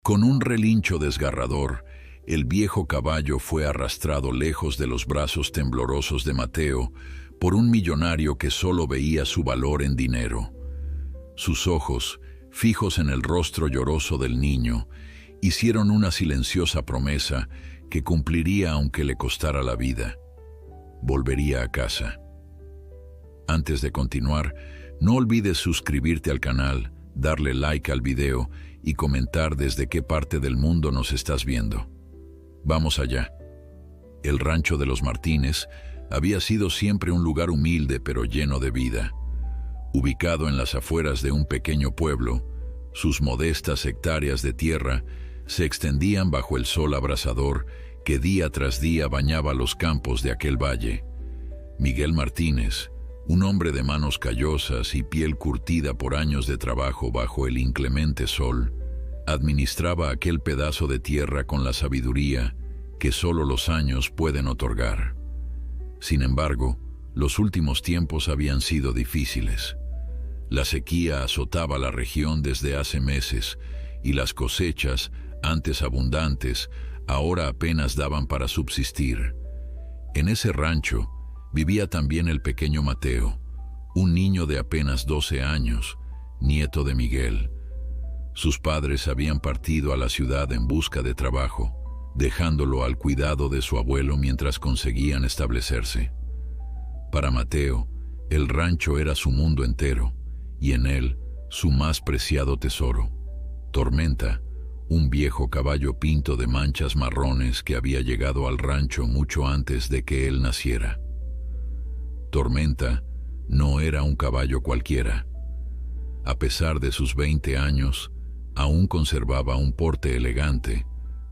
Con un relincho desgarrador, el viejo caballo fue arrastrado lejos de los brazos temblorosos de Mateo por un millonario que solo veía su valor en dinero. Sus ojos, fijos en el rostro lloroso del niño, hicieron una silenciosa promesa que cumpliría aunque le costara la vida. Volvería a casa. Antes de continuar, no olvides suscribirte al canal, darle like al video y comentar desde qué parte del mundo nos estás viendo. Vamos allá. El rancho de los Martínez había sido siempre un lugar humilde pero lleno de vida. Ubicado en las afueras de un pequeño pueblo, sus modestas hectáreas de tierra se extendían bajo el sol abrasador que día tras día bañaba los campos de aquel valle. Miguel Martínez, un hombre de manos callosas y piel curtida por años de trabajo bajo el inclemente sol, administraba aquel pedazo de tierra con la sabiduría que solo los años pueden otorgar. Sin embargo, los últimos tiempos habían sido difíciles. La sequía azotaba la región desde hace meses y las cosechas, antes abundantes, ahora apenas daban para subsistir. En ese rancho vivía también el pequeño Mateo, un niño de apenas 12 años, nieto de Miguel. Sus padres habían partido a la ciudad en busca de trabajo, dejándolo al cuidado de su abuelo mientras conseguían establecerse. Para Mateo, el rancho era su mundo entero, y en él su más preciado tesoro, Tormenta, un viejo caballo pinto de manchas marrones que había llegado al rancho mucho antes de que él naciera. Tormenta no era un caballo cualquiera. A pesar de sus 20 años, aún conservaba un porte elegante,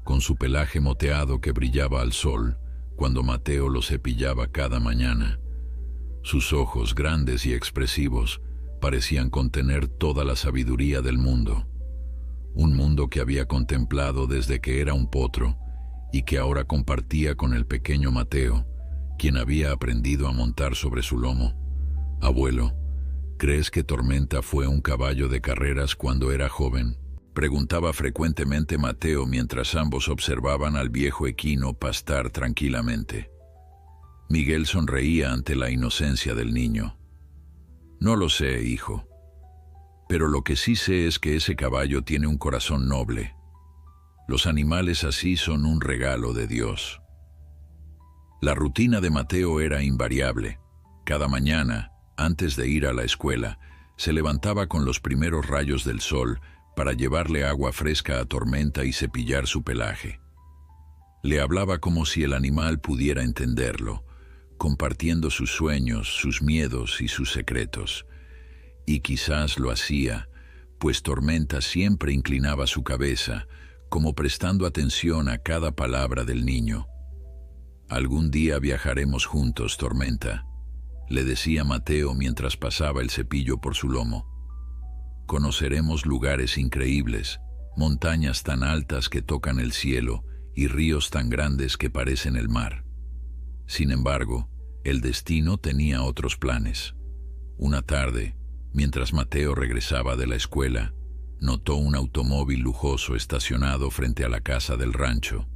con su pelaje moteado que brillaba al sol cuando Mateo lo cepillaba cada mañana. Sus ojos grandes y expresivos parecían contener toda la sabiduría del mundo. Un mundo que había contemplado desde que era un potro y que ahora compartía con el pequeño Mateo, quien había aprendido a montar sobre su lomo. Abuelo, ¿crees que Tormenta fue un caballo de carreras cuando era joven?, preguntaba frecuentemente Mateo mientras ambos observaban al viejo equino pastar tranquilamente. Miguel sonreía ante la inocencia del niño. No lo sé, hijo, pero lo que sí sé es que ese caballo tiene un corazón noble. Los animales así son un regalo de Dios. La rutina de Mateo era invariable. Cada mañana, antes de ir a la escuela, se levantaba con los primeros rayos del sol para llevarle agua fresca a Tormenta y cepillar su pelaje. Le hablaba como si el animal pudiera entenderlo, compartiendo sus sueños, sus miedos y sus secretos. Y quizás lo hacía, pues Tormenta siempre inclinaba su cabeza, como prestando atención a cada palabra del niño. «Algún día viajaremos juntos, Tormenta», le decía Mateo mientras pasaba el cepillo por su lomo. «Conoceremos lugares increíbles, montañas tan altas que tocan el cielo y ríos tan grandes que parecen el mar». Sin embargo, el destino tenía otros planes. Una tarde, mientras Mateo regresaba de la escuela, notó un automóvil lujoso estacionado frente a la casa del rancho.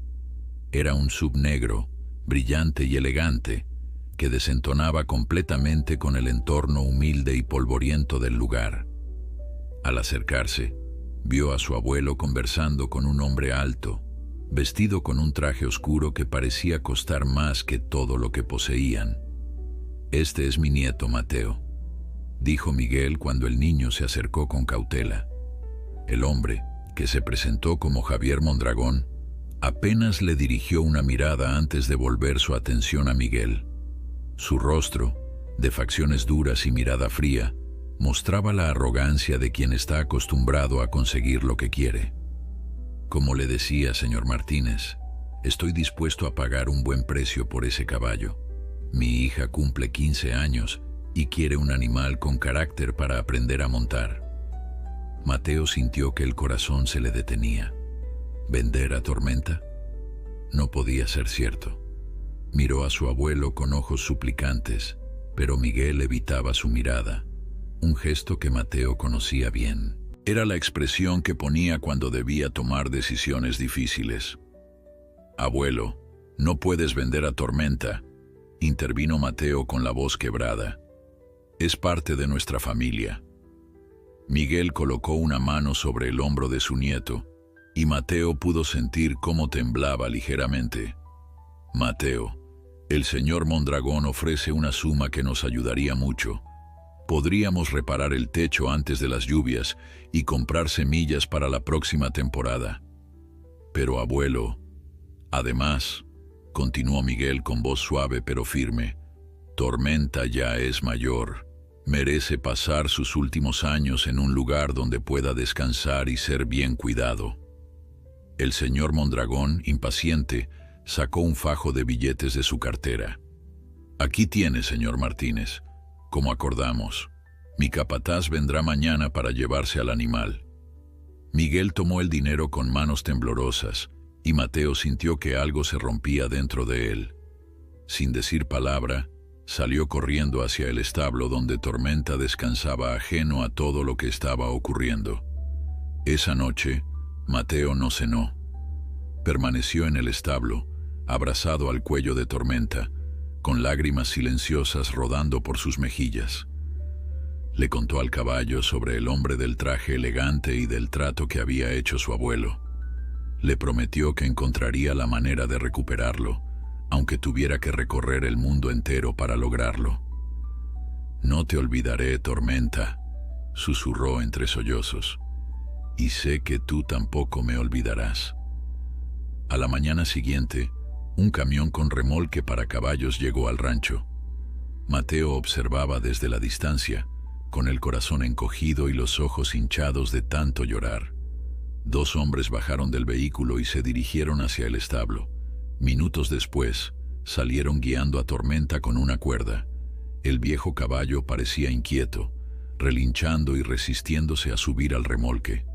Era un SUV negro, brillante y elegante, que desentonaba completamente con el entorno humilde y polvoriento del lugar. Al acercarse, vio a su abuelo conversando con un hombre alto, vestido con un traje oscuro que parecía costar más que todo lo que poseían. «Este es mi nieto, Mateo», dijo Miguel cuando el niño se acercó con cautela. El hombre, que se presentó como Javier Mondragón, apenas le dirigió una mirada antes de volver su atención a Miguel. Su rostro, de facciones duras y mirada fría, mostraba la arrogancia de quien está acostumbrado a conseguir lo que quiere. «Como le decía, señor Martínez, estoy dispuesto a pagar un buen precio por ese caballo. Mi hija cumple 15 años y quiere un animal con carácter para aprender a montar». Mateo sintió que el corazón se le detenía. ¿Vender a Tormenta? No podía ser cierto. Miró a su abuelo con ojos suplicantes, pero Miguel evitaba su mirada, un gesto que Mateo conocía bien. Era la expresión que ponía cuando debía tomar decisiones difíciles. «Abuelo, no puedes vender a Tormenta», intervino Mateo con la voz quebrada. «Es parte de nuestra familia». Miguel colocó una mano sobre el hombro de su nieto, y Mateo pudo sentir cómo temblaba ligeramente. «Mateo, el señor Mondragón ofrece una suma que nos ayudaría mucho. Podríamos reparar el techo antes de las lluvias y comprar semillas para la próxima temporada». «Pero abuelo, además», continuó Miguel con voz suave pero firme, «Tormenta ya es mayor. Merece pasar sus últimos años en un lugar donde pueda descansar y ser bien cuidado». El señor Mondragón, impaciente, sacó un fajo de billetes de su cartera. «Aquí tiene, señor Martínez. Como acordamos, mi capataz vendrá mañana para llevarse al animal». Miguel tomó el dinero con manos temblorosas, y Mateo sintió que algo se rompía dentro de él. Sin decir palabra, salió corriendo hacia el establo donde Tormenta descansaba ajeno a todo lo que estaba ocurriendo. Esa noche, Mateo no cenó. Permaneció en el establo, abrazado al cuello de Tormenta, con lágrimas silenciosas rodando por sus mejillas. Le contó al caballo sobre el hombre del traje elegante y del trato que había hecho su abuelo. Le prometió que encontraría la manera de recuperarlo, aunque tuviera que recorrer el mundo entero para lograrlo. «No te olvidaré, Tormenta», susurró entre sollozos, «y sé que tú tampoco me olvidarás». A la mañana siguiente, un camión con remolque para caballos llegó al rancho. Mateo observaba desde la distancia, con el corazón encogido y los ojos hinchados de tanto llorar. 2 hombres bajaron del vehículo y se dirigieron hacia el establo. Minutos después, salieron guiando a Tormenta con una cuerda. El viejo caballo parecía inquieto, relinchando y resistiéndose a subir al remolque.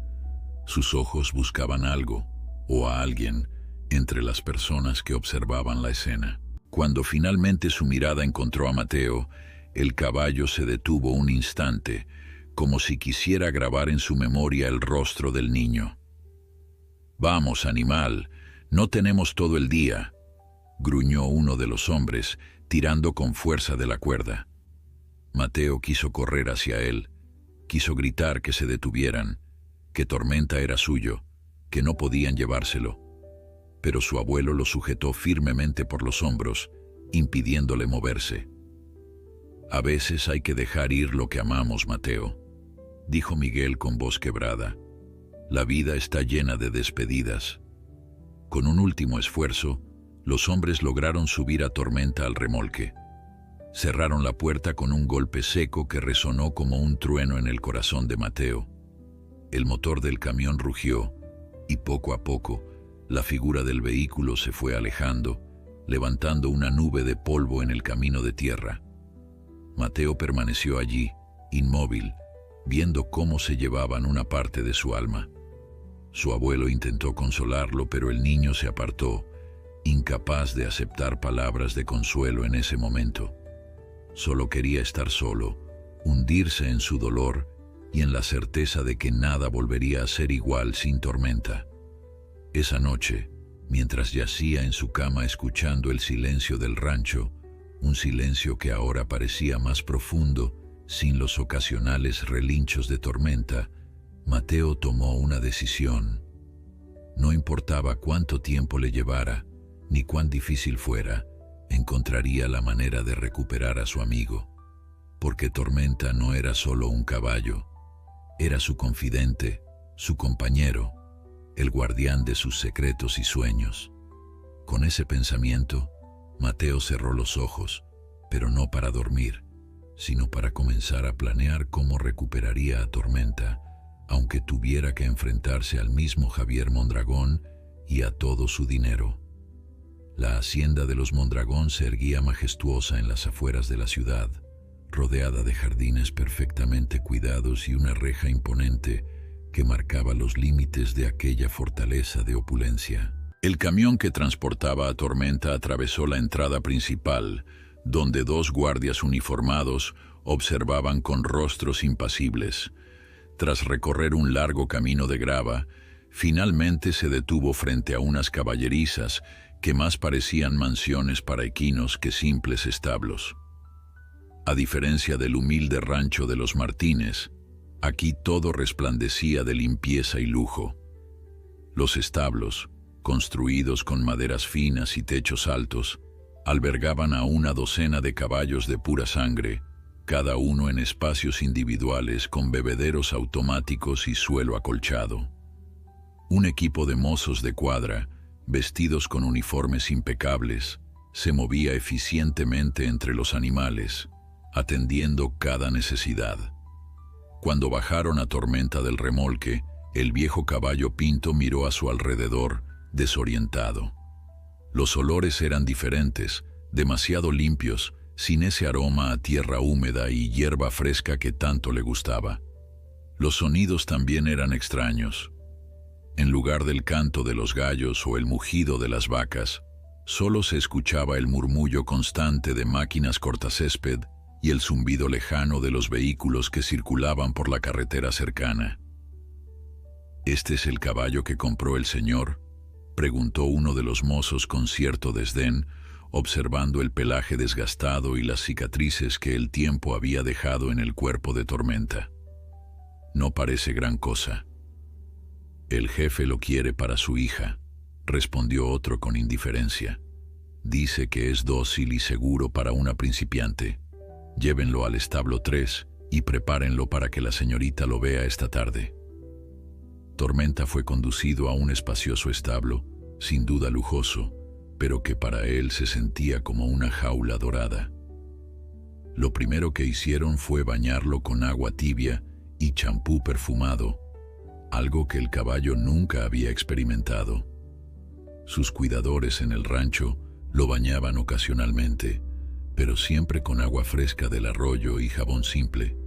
Sus ojos buscaban algo, o a alguien, entre las personas que observaban la escena. Cuando finalmente su mirada encontró a Mateo, el caballo se detuvo un instante, como si quisiera grabar en su memoria el rostro del niño. «Vamos, animal, no tenemos todo el día», gruñó uno de los hombres, tirando con fuerza de la cuerda. Mateo quiso correr hacia él, quiso gritar que se detuvieran, que Tormenta era suyo, que no podían llevárselo. Pero su abuelo lo sujetó firmemente por los hombros, impidiéndole moverse. «A veces hay que dejar ir lo que amamos, Mateo», dijo Miguel con voz quebrada. «La vida está llena de despedidas». Con un último esfuerzo, los hombres lograron subir a Tormenta al remolque. Cerraron la puerta con un golpe seco que resonó como un trueno en el corazón de Mateo. El motor del camión rugió, y poco a poco, la figura del vehículo se fue alejando, levantando una nube de polvo en el camino de tierra. Mateo permaneció allí, inmóvil, viendo cómo se llevaban una parte de su alma. Su abuelo intentó consolarlo, pero el niño se apartó, incapaz de aceptar palabras de consuelo en ese momento. Solo quería estar solo, hundirse en su dolor y en la certeza de que nada volvería a ser igual sin Tormenta. Esa noche, mientras yacía en su cama escuchando el silencio del rancho, un silencio que ahora parecía más profundo, sin los ocasionales relinchos de Tormenta, Mateo tomó una decisión. No importaba cuánto tiempo le llevara, ni cuán difícil fuera, encontraría la manera de recuperar a su amigo, porque Tormenta no era solo un caballo, era su confidente, su compañero, el guardián de sus secretos y sueños. Con ese pensamiento, Mateo cerró los ojos, pero no para dormir, sino para comenzar a planear cómo recuperaría a Tormenta, aunque tuviera que enfrentarse al mismo Javier Mondragón y a todo su dinero. La hacienda de los Mondragón se erguía majestuosa en las afueras de la ciudad, rodeada de jardines perfectamente cuidados y una reja imponente que marcaba los límites de aquella fortaleza de opulencia. El camión que transportaba a Tormenta atravesó la entrada principal, donde 2 guardias uniformados observaban con rostros impasibles. Tras recorrer un largo camino de grava, finalmente se detuvo frente a unas caballerizas que más parecían mansiones para equinos que simples establos. A diferencia del humilde rancho de los Martínez, aquí todo resplandecía de limpieza y lujo. Los establos, construidos con maderas finas y techos altos, albergaban a una docena de caballos de pura sangre, cada uno en espacios individuales con bebederos automáticos y suelo acolchado. Un equipo de mozos de cuadra, vestidos con uniformes impecables, se movía eficientemente entre los animales, atendiendo cada necesidad. Cuando bajaron a Tormenta del remolque, el viejo caballo pinto miró a su alrededor, desorientado. Los olores eran diferentes, demasiado limpios, sin ese aroma a tierra húmeda y hierba fresca que tanto le gustaba. Los sonidos también eran extraños. En lugar del canto de los gallos o el mugido de las vacas, solo se escuchaba el murmullo constante de máquinas cortacésped y el zumbido lejano de los vehículos que circulaban por la carretera cercana. «¿Este es el caballo que compró el señor?», preguntó uno de los mozos con cierto desdén, observando el pelaje desgastado y las cicatrices que el tiempo había dejado en el cuerpo de Tormenta. «No parece gran cosa». «El jefe lo quiere para su hija», respondió otro con indiferencia. «Dice que es dócil y seguro para una principiante. Llévenlo al establo 3 y prepárenlo para que la señorita lo vea esta tarde». Tormenta fue conducido a un espacioso establo, sin duda lujoso, pero que para él se sentía como una jaula dorada. Lo primero que hicieron fue bañarlo con agua tibia y champú perfumado, algo que el caballo nunca había experimentado. Sus cuidadores en el rancho lo bañaban ocasionalmente, pero siempre con agua fresca del arroyo y jabón simple.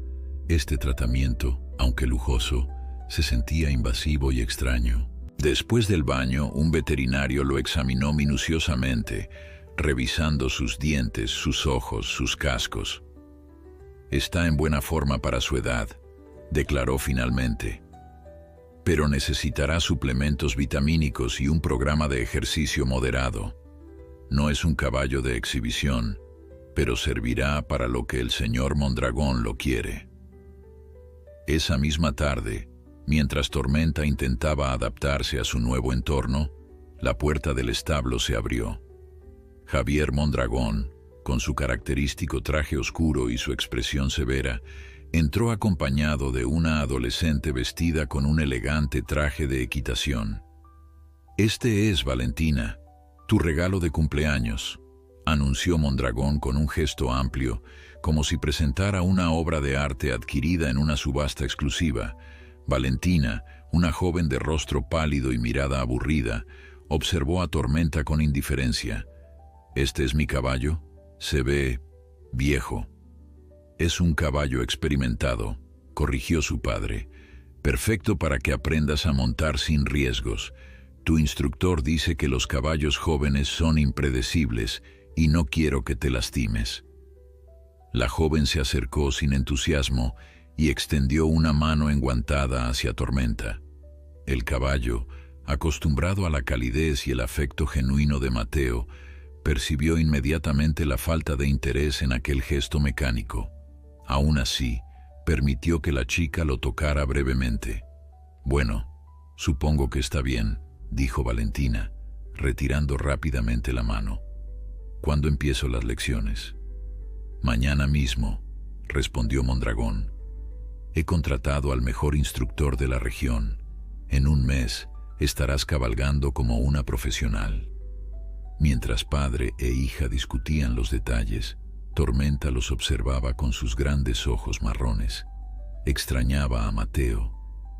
Este tratamiento, aunque lujoso, se sentía invasivo y extraño. Después del baño, un veterinario lo examinó minuciosamente, revisando sus dientes, sus ojos, sus cascos. «Está en buena forma para su edad», declaró finalmente. «Pero necesitará suplementos vitamínicos y un programa de ejercicio moderado. No es un caballo de exhibición, pero servirá para lo que el señor Mondragón lo quiere». Esa misma tarde, mientras Tormenta intentaba adaptarse a su nuevo entorno, la puerta del establo se abrió. Javier Mondragón, con su característico traje oscuro y su expresión severa, entró acompañado de una adolescente vestida con un elegante traje de equitación. «Este es, Valentina, tu regalo de cumpleaños», anunció Mondragón con un gesto amplio, como si presentara una obra de arte adquirida en una subasta exclusiva. Valentina, una joven de rostro pálido y mirada aburrida, observó a Tormenta con indiferencia. «¿Este es mi caballo? Se ve viejo». «Es un caballo experimentado», corrigió su padre. «Perfecto para que aprendas a montar sin riesgos. Tu instructor dice que los caballos jóvenes son impredecibles y no quiero que te lastimes». La joven se acercó sin entusiasmo y extendió una mano enguantada hacia Tormenta. El caballo, acostumbrado a la calidez y el afecto genuino de Mateo, percibió inmediatamente la falta de interés en aquel gesto mecánico. Aún así, permitió que la chica lo tocara brevemente. «Bueno, supongo que está bien», dijo Valentina, retirando rápidamente la mano. «¿Cuándo empiezo las lecciones?» «Mañana mismo», respondió Mondragón. «He contratado al mejor instructor de la región. En un mes estarás cabalgando como una profesional». Mientras padre e hija discutían los detalles, Tormenta los observaba con sus grandes ojos marrones. Extrañaba a Mateo,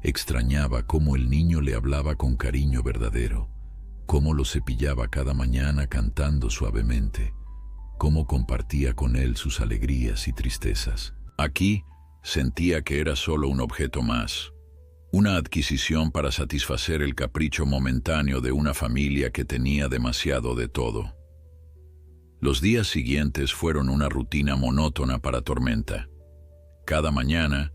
extrañaba cómo el niño le hablaba con cariño verdadero, cómo lo cepillaba cada mañana cantando suavemente, cómo compartía con él sus alegrías y tristezas. Aquí sentía que era solo un objeto más, una adquisición para satisfacer el capricho momentáneo de una familia que tenía demasiado de todo. Los días siguientes fueron una rutina monótona para Tormenta. Cada mañana,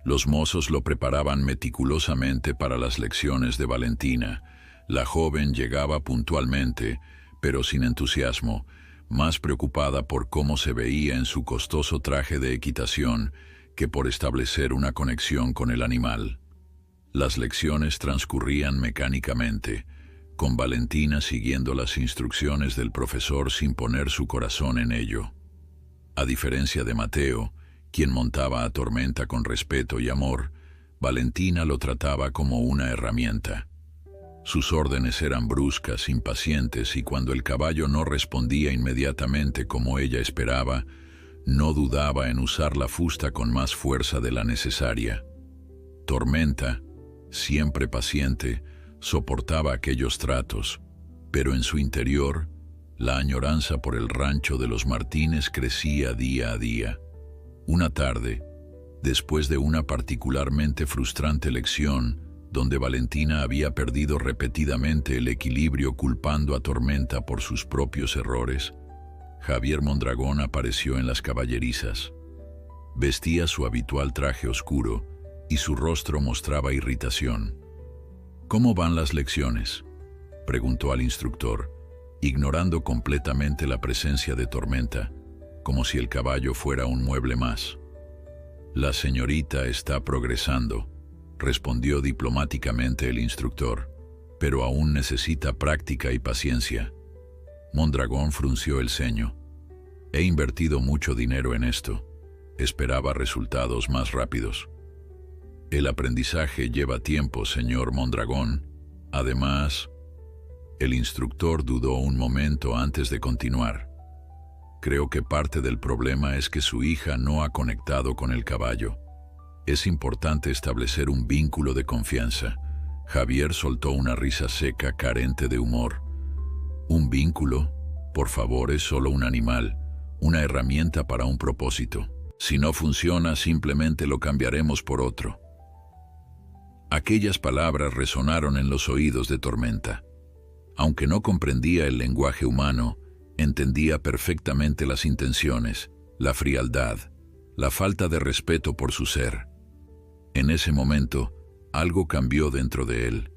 Los mozos lo preparaban meticulosamente para las lecciones de Valentina. La joven llegaba puntualmente, pero sin entusiasmo, más preocupada por cómo se veía en su costoso traje de equitación que por establecer una conexión con el animal. Las lecciones transcurrían mecánicamente, con Valentina siguiendo las instrucciones del profesor sin poner su corazón en ello. A diferencia de Mateo, quien montaba a Tormenta con respeto y amor, Valentina lo trataba como una herramienta. Sus órdenes eran bruscas, impacientes, y cuando el caballo no respondía inmediatamente como ella esperaba, no dudaba en usar la fusta con más fuerza de la necesaria. Tormenta, siempre paciente, soportaba aquellos tratos, pero en su interior, la añoranza por el rancho de los Martínez crecía día a día. Una tarde, después de una particularmente frustrante lección, donde Valentina había perdido repetidamente el equilibrio culpando a Tormenta por sus propios errores, Javier Mondragón apareció en las caballerizas. Vestía su habitual traje oscuro y su rostro mostraba irritación. «¿Cómo van las lecciones?», preguntó al instructor, ignorando completamente la presencia de Tormenta, como si el caballo fuera un mueble más. «La señorita está progresando», respondió diplomáticamente el instructor, «pero aún necesita práctica y paciencia». Mondragón frunció el ceño. «He invertido mucho dinero en esto. Esperaba resultados más rápidos». «El aprendizaje lleva tiempo, señor Mondragón. Además...» El instructor dudó un momento antes de continuar. «Creo que parte del problema es que su hija no ha conectado con el caballo. Es importante establecer un vínculo de confianza». Javier soltó una risa seca, carente de humor. «¿Un vínculo? Por favor, es solo un animal, una herramienta para un propósito. Si no funciona, simplemente lo cambiaremos por otro». Aquellas palabras resonaron en los oídos de Tormenta. Aunque no comprendía el lenguaje humano, entendía perfectamente las intenciones, la frialdad, la falta de respeto por su ser. En ese momento, algo cambió dentro de él.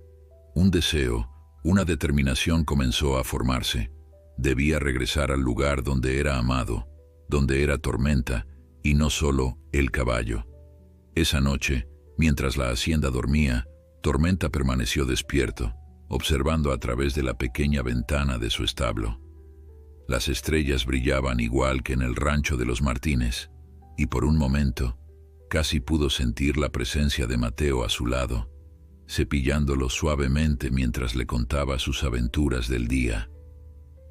Un deseo, una determinación comenzó a formarse. Debía regresar al lugar donde era amado, donde era Tormenta, y no solo el caballo. Esa noche, mientras la hacienda dormía, Tormenta permaneció despierto, observando a través de la pequeña ventana de su establo. Las estrellas brillaban igual que en el rancho de los Martínez, y por un momento, casi pudo sentir la presencia de Mateo a su lado, cepillándolo suavemente mientras le contaba sus aventuras del día.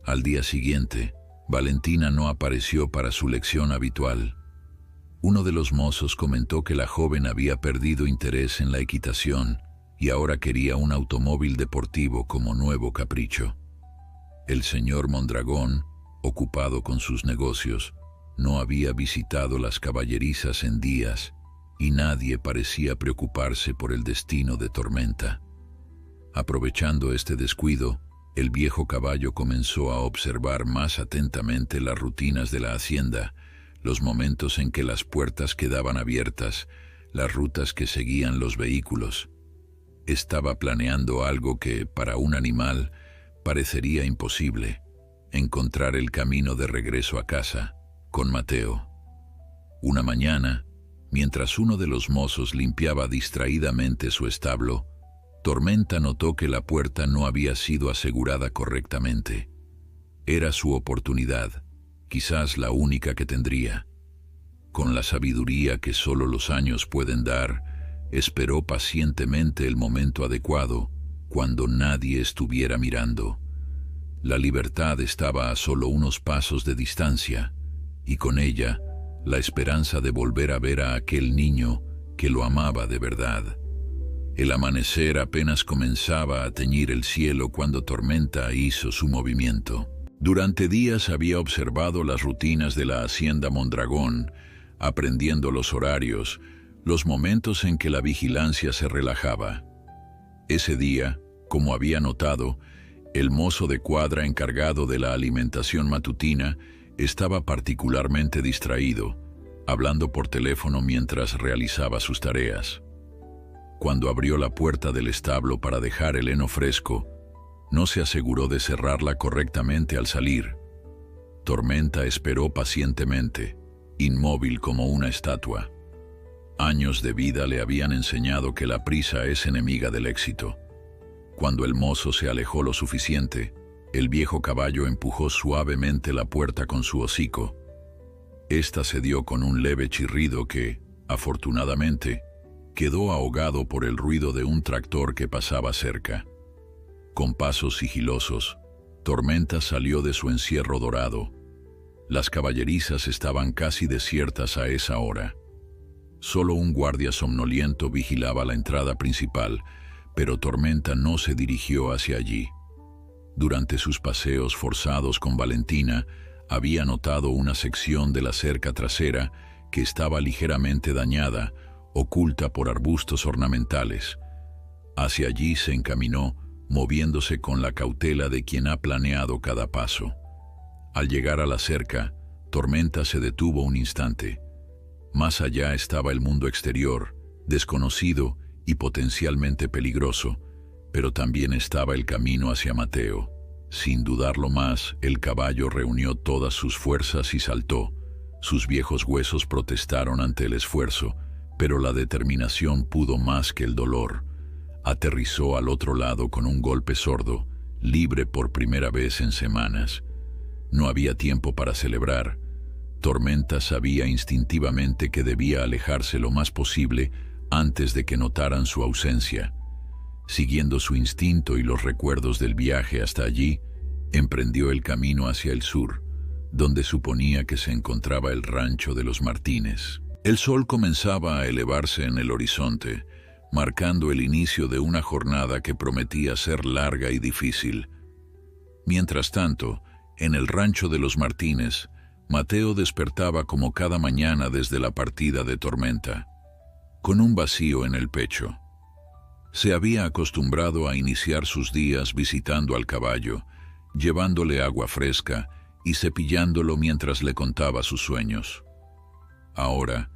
Al día siguiente, Valentina no apareció para su lección habitual. Uno de los mozos comentó que la joven había perdido interés en la equitación y ahora quería un automóvil deportivo como nuevo capricho. El señor Mondragón, ocupado con sus negocios, no había visitado las caballerizas en días y nadie parecía preocuparse por el destino de Tormenta. Aprovechando este descuido, el viejo caballo comenzó a observar más atentamente las rutinas de la hacienda, los momentos en que las puertas quedaban abiertas, las rutas que seguían los vehículos. Estaba planeando algo que, para un animal, parecería imposible: encontrar el camino de regreso a casa, con Mateo. Una mañana, mientras uno de los mozos limpiaba distraídamente su establo, Tormenta notó que la puerta no había sido asegurada correctamente. Era su oportunidad, quizás la única que tendría. Con la sabiduría que solo los años pueden dar, esperó pacientemente el momento adecuado, cuando nadie estuviera mirando. La libertad estaba a solo unos pasos de distancia, y con ella, la esperanza de volver a ver a aquel niño que lo amaba de verdad. El amanecer apenas comenzaba a teñir el cielo cuando Tormenta hizo su movimiento. Durante días había observado las rutinas de la hacienda Mondragón, aprendiendo los horarios, los momentos en que la vigilancia se relajaba. Ese día, como había notado, el mozo de cuadra encargado de la alimentación matutina estaba particularmente distraído, hablando por teléfono mientras realizaba sus tareas. Cuando abrió la puerta del establo para dejar el heno fresco, no se aseguró de cerrarla correctamente al salir. Tormenta esperó pacientemente, inmóvil como una estatua. Años de vida le habían enseñado que la prisa es enemiga del éxito. Cuando el mozo se alejó lo suficiente, el viejo caballo empujó suavemente la puerta con su hocico. Esta se dio con un leve chirrido que, afortunadamente, quedó ahogado por el ruido de un tractor que pasaba cerca. Con pasos sigilosos, Tormenta salió de su encierro dorado. Las caballerizas estaban casi desiertas a esa hora. Solo un guardia somnoliento vigilaba la entrada principal, pero Tormenta no se dirigió hacia allí. Durante sus paseos forzados con Valentina, había notado una sección de la cerca trasera que estaba ligeramente dañada, oculta por arbustos ornamentales. Hacia allí se encaminó, moviéndose con la cautela de quien ha planeado cada paso. Al llegar a la cerca, Tormenta se detuvo un instante. Más allá estaba el mundo exterior, desconocido y potencialmente peligroso, pero también estaba el camino hacia Mateo. Sin dudarlo más, el caballo reunió todas sus fuerzas y saltó. Sus viejos huesos protestaron ante el esfuerzo, pero la determinación pudo más que el dolor. Aterrizó al otro lado con un golpe sordo, libre por primera vez en semanas. No había tiempo para celebrar. Tormenta sabía instintivamente que debía alejarse lo más posible antes de que notaran su ausencia. Siguiendo su instinto y los recuerdos del viaje hasta allí, emprendió el camino hacia el sur, donde suponía que se encontraba el rancho de los Martínez. El sol comenzaba a elevarse en el horizonte, marcando el inicio de una jornada que prometía ser larga y difícil. Mientras tanto, en el rancho de los Martínez, Mateo despertaba como cada mañana desde la partida de Tormenta, con un vacío en el pecho. Se había acostumbrado a iniciar sus días visitando al caballo, llevándole agua fresca y cepillándolo mientras le contaba sus sueños. Ahora,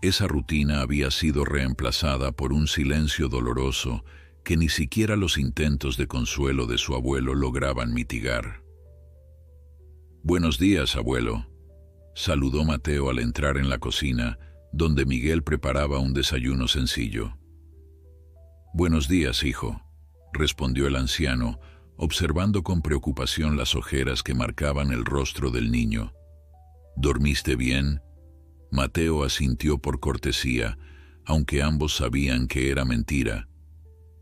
esa rutina había sido reemplazada por un silencio doloroso que ni siquiera los intentos de consuelo de su abuelo lograban mitigar. «Buenos días, abuelo», saludó Mateo al entrar en la cocina, donde Miguel preparaba un desayuno sencillo. «Buenos días, hijo», respondió el anciano, observando con preocupación las ojeras que marcaban el rostro del niño. «¿Dormiste bien?». Mateo asintió por cortesía, aunque ambos sabían que era mentira.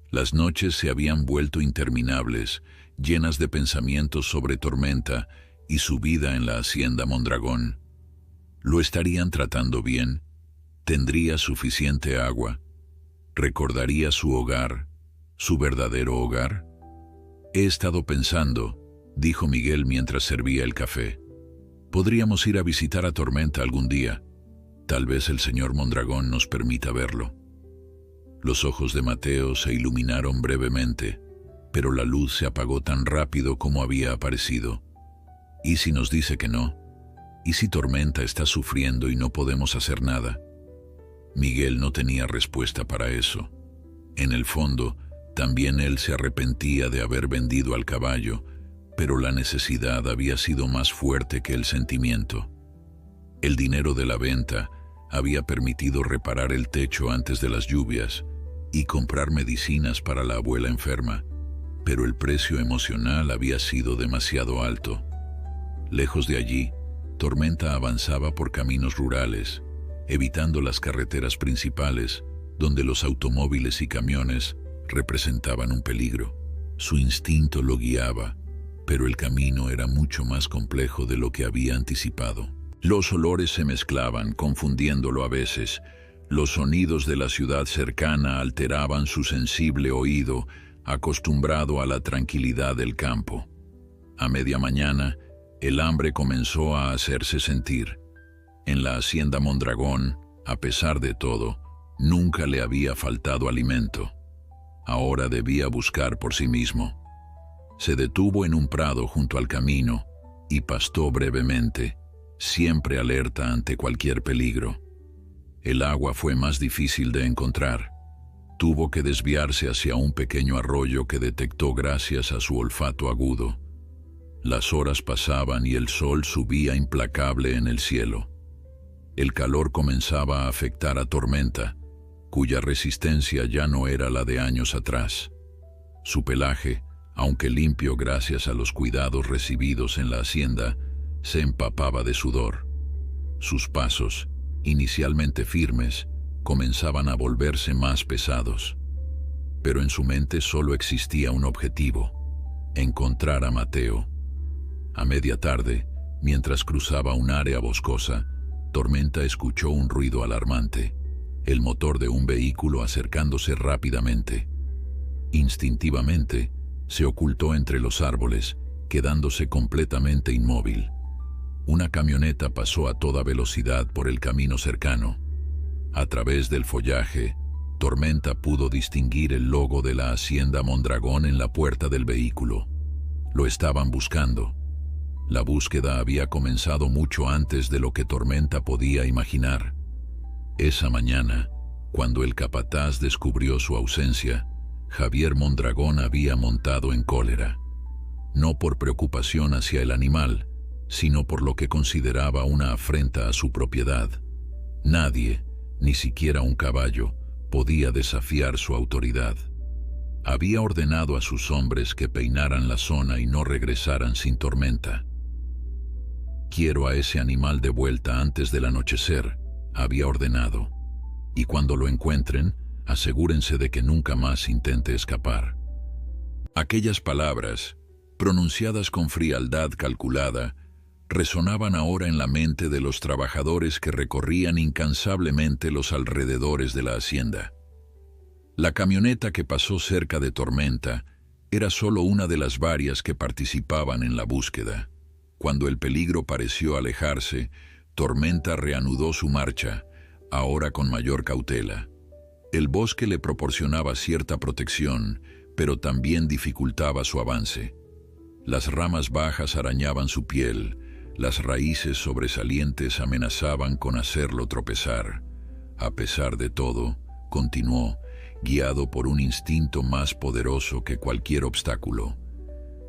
Las noches se habían vuelto interminables, llenas de pensamientos sobre Tormenta y su vida en la hacienda Mondragón. ¿Lo estarían tratando bien? ¿Tendría suficiente agua? ¿Recordaría su hogar, su verdadero hogar? «He estado pensando», dijo Miguel mientras servía el café. «Podríamos ir a visitar a Tormenta algún día. Tal vez el señor Mondragón nos permita verlo». Los ojos de Mateo se iluminaron brevemente, pero la luz se apagó tan rápido como había aparecido. «¿Y si nos dice que no? ¿Y si Tormenta está sufriendo y no podemos hacer nada?». Miguel no tenía respuesta para eso. En el fondo, también él se arrepentía de haber vendido al caballo, pero la necesidad había sido más fuerte que el sentimiento. El dinero de la venta había permitido reparar el techo antes de las lluvias y comprar medicinas para la abuela enferma, pero el precio emocional había sido demasiado alto. Lejos de allí, Tormenta avanzaba por caminos rurales, evitando las carreteras principales, donde los automóviles y camiones representaban un peligro. Su instinto lo guiaba, pero el camino era mucho más complejo de lo que había anticipado. Los olores se mezclaban, confundiéndolo a veces. Los sonidos de la ciudad cercana alteraban su sensible oído, acostumbrado a la tranquilidad del campo. A media mañana, el hambre comenzó a hacerse sentir. En la hacienda Mondragón, a pesar de todo, nunca le había faltado alimento. Ahora debía buscar por sí mismo. Se detuvo en un prado junto al camino y pastó brevemente, siempre alerta ante cualquier peligro. El agua fue más difícil de encontrar. Tuvo que desviarse hacia un pequeño arroyo que detectó gracias a su olfato agudo. Las horas pasaban y el sol subía implacable en el cielo. El calor comenzaba a afectar a Tormenta, cuya resistencia ya no era la de años atrás. Su pelaje, aunque limpio gracias a los cuidados recibidos en la hacienda, se empapaba de sudor. Sus pasos, inicialmente firmes, comenzaban a volverse más pesados. Pero en su mente solo existía un objetivo: encontrar a Mateo. A media tarde, mientras cruzaba un área boscosa, Tormenta escuchó un ruido alarmante, el motor de un vehículo acercándose rápidamente. Instintivamente, se ocultó entre los árboles, quedándose completamente inmóvil. Una camioneta pasó a toda velocidad por el camino cercano. A través del follaje, Tormenta pudo distinguir el logo de la hacienda Mondragón en la puerta del vehículo. Lo estaban buscando. La búsqueda había comenzado mucho antes de lo que Tormenta podía imaginar. Esa mañana, cuando el capataz descubrió su ausencia, Javier Mondragón había montado en cólera. No por preocupación hacia el animal, sino por lo que consideraba una afrenta a su propiedad. Nadie, ni siquiera un caballo, podía desafiar su autoridad. Había ordenado a sus hombres que peinaran la zona y no regresaran sin Tormenta. «Quiero a ese animal de vuelta antes del anochecer», había ordenado. «Y cuando lo encuentren, asegúrense de que nunca más intente escapar». Aquellas palabras, pronunciadas con frialdad calculada, resonaban ahora en la mente de los trabajadores que recorrían incansablemente los alrededores de la hacienda. La camioneta que pasó cerca de Tormenta era solo una de las varias que participaban en la búsqueda. Cuando el peligro pareció alejarse, Tormenta reanudó su marcha, ahora con mayor cautela. El bosque le proporcionaba cierta protección, pero también dificultaba su avance. Las ramas bajas arañaban su piel, las raíces sobresalientes amenazaban con hacerlo tropezar. A pesar de todo, continuó, guiado por un instinto más poderoso que cualquier obstáculo.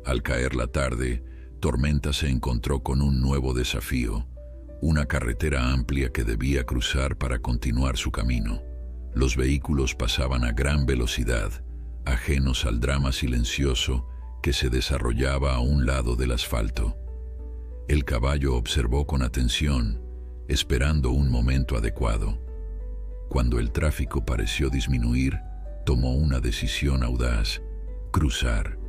Al caer la tarde, Tormenta se encontró con un nuevo desafío, una carretera amplia que debía cruzar para continuar su camino. Los vehículos pasaban a gran velocidad, ajenos al drama silencioso que se desarrollaba a un lado del asfalto. El caballo observó con atención, esperando un momento adecuado. Cuando el tráfico pareció disminuir, tomó una decisión audaz: cruzar.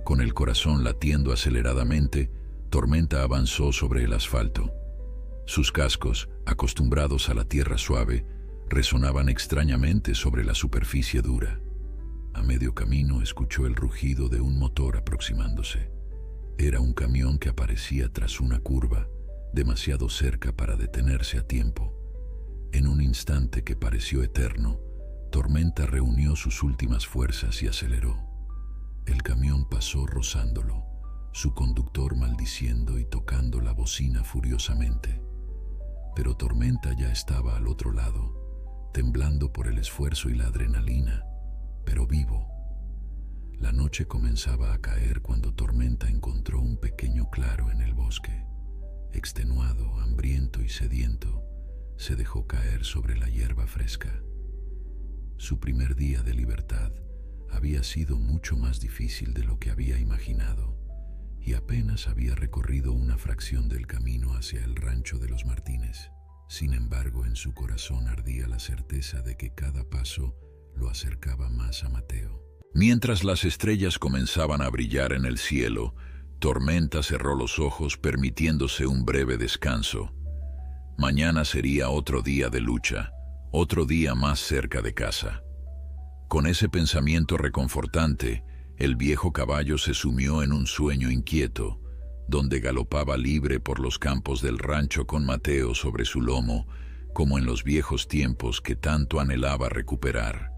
Con el corazón latiendo aceleradamente, Tormenta avanzó sobre el asfalto. Sus cascos, acostumbrados a la tierra suave, resonaban extrañamente sobre la superficie dura. A medio camino escuchó el rugido de un motor aproximándose. Era un camión que aparecía tras una curva, demasiado cerca para detenerse a tiempo. En un instante que pareció eterno, Tormenta reunió sus últimas fuerzas y aceleró. El camión pasó rozándolo, su conductor maldiciendo y tocando la bocina furiosamente. Pero Tormenta ya estaba al otro lado, temblando por el esfuerzo y la adrenalina, pero vivo. La noche comenzaba a caer cuando Tormenta encontró un pequeño claro en el bosque. Extenuado, hambriento y sediento, se dejó caer sobre la hierba fresca. Su primer día de libertad había sido mucho más difícil de lo que había imaginado, y apenas había recorrido una fracción del camino hacia el rancho de los Martínez. Sin embargo, en su corazón ardía la certeza de que cada paso lo acercaba más a Mateo. Mientras las estrellas comenzaban a brillar en el cielo, Tormenta cerró los ojos permitiéndose un breve descanso. Mañana sería otro día de lucha, otro día más cerca de casa. Con ese pensamiento reconfortante, el viejo caballo se sumió en un sueño inquieto, donde galopaba libre por los campos del rancho con Mateo sobre su lomo, como en los viejos tiempos que tanto anhelaba recuperar.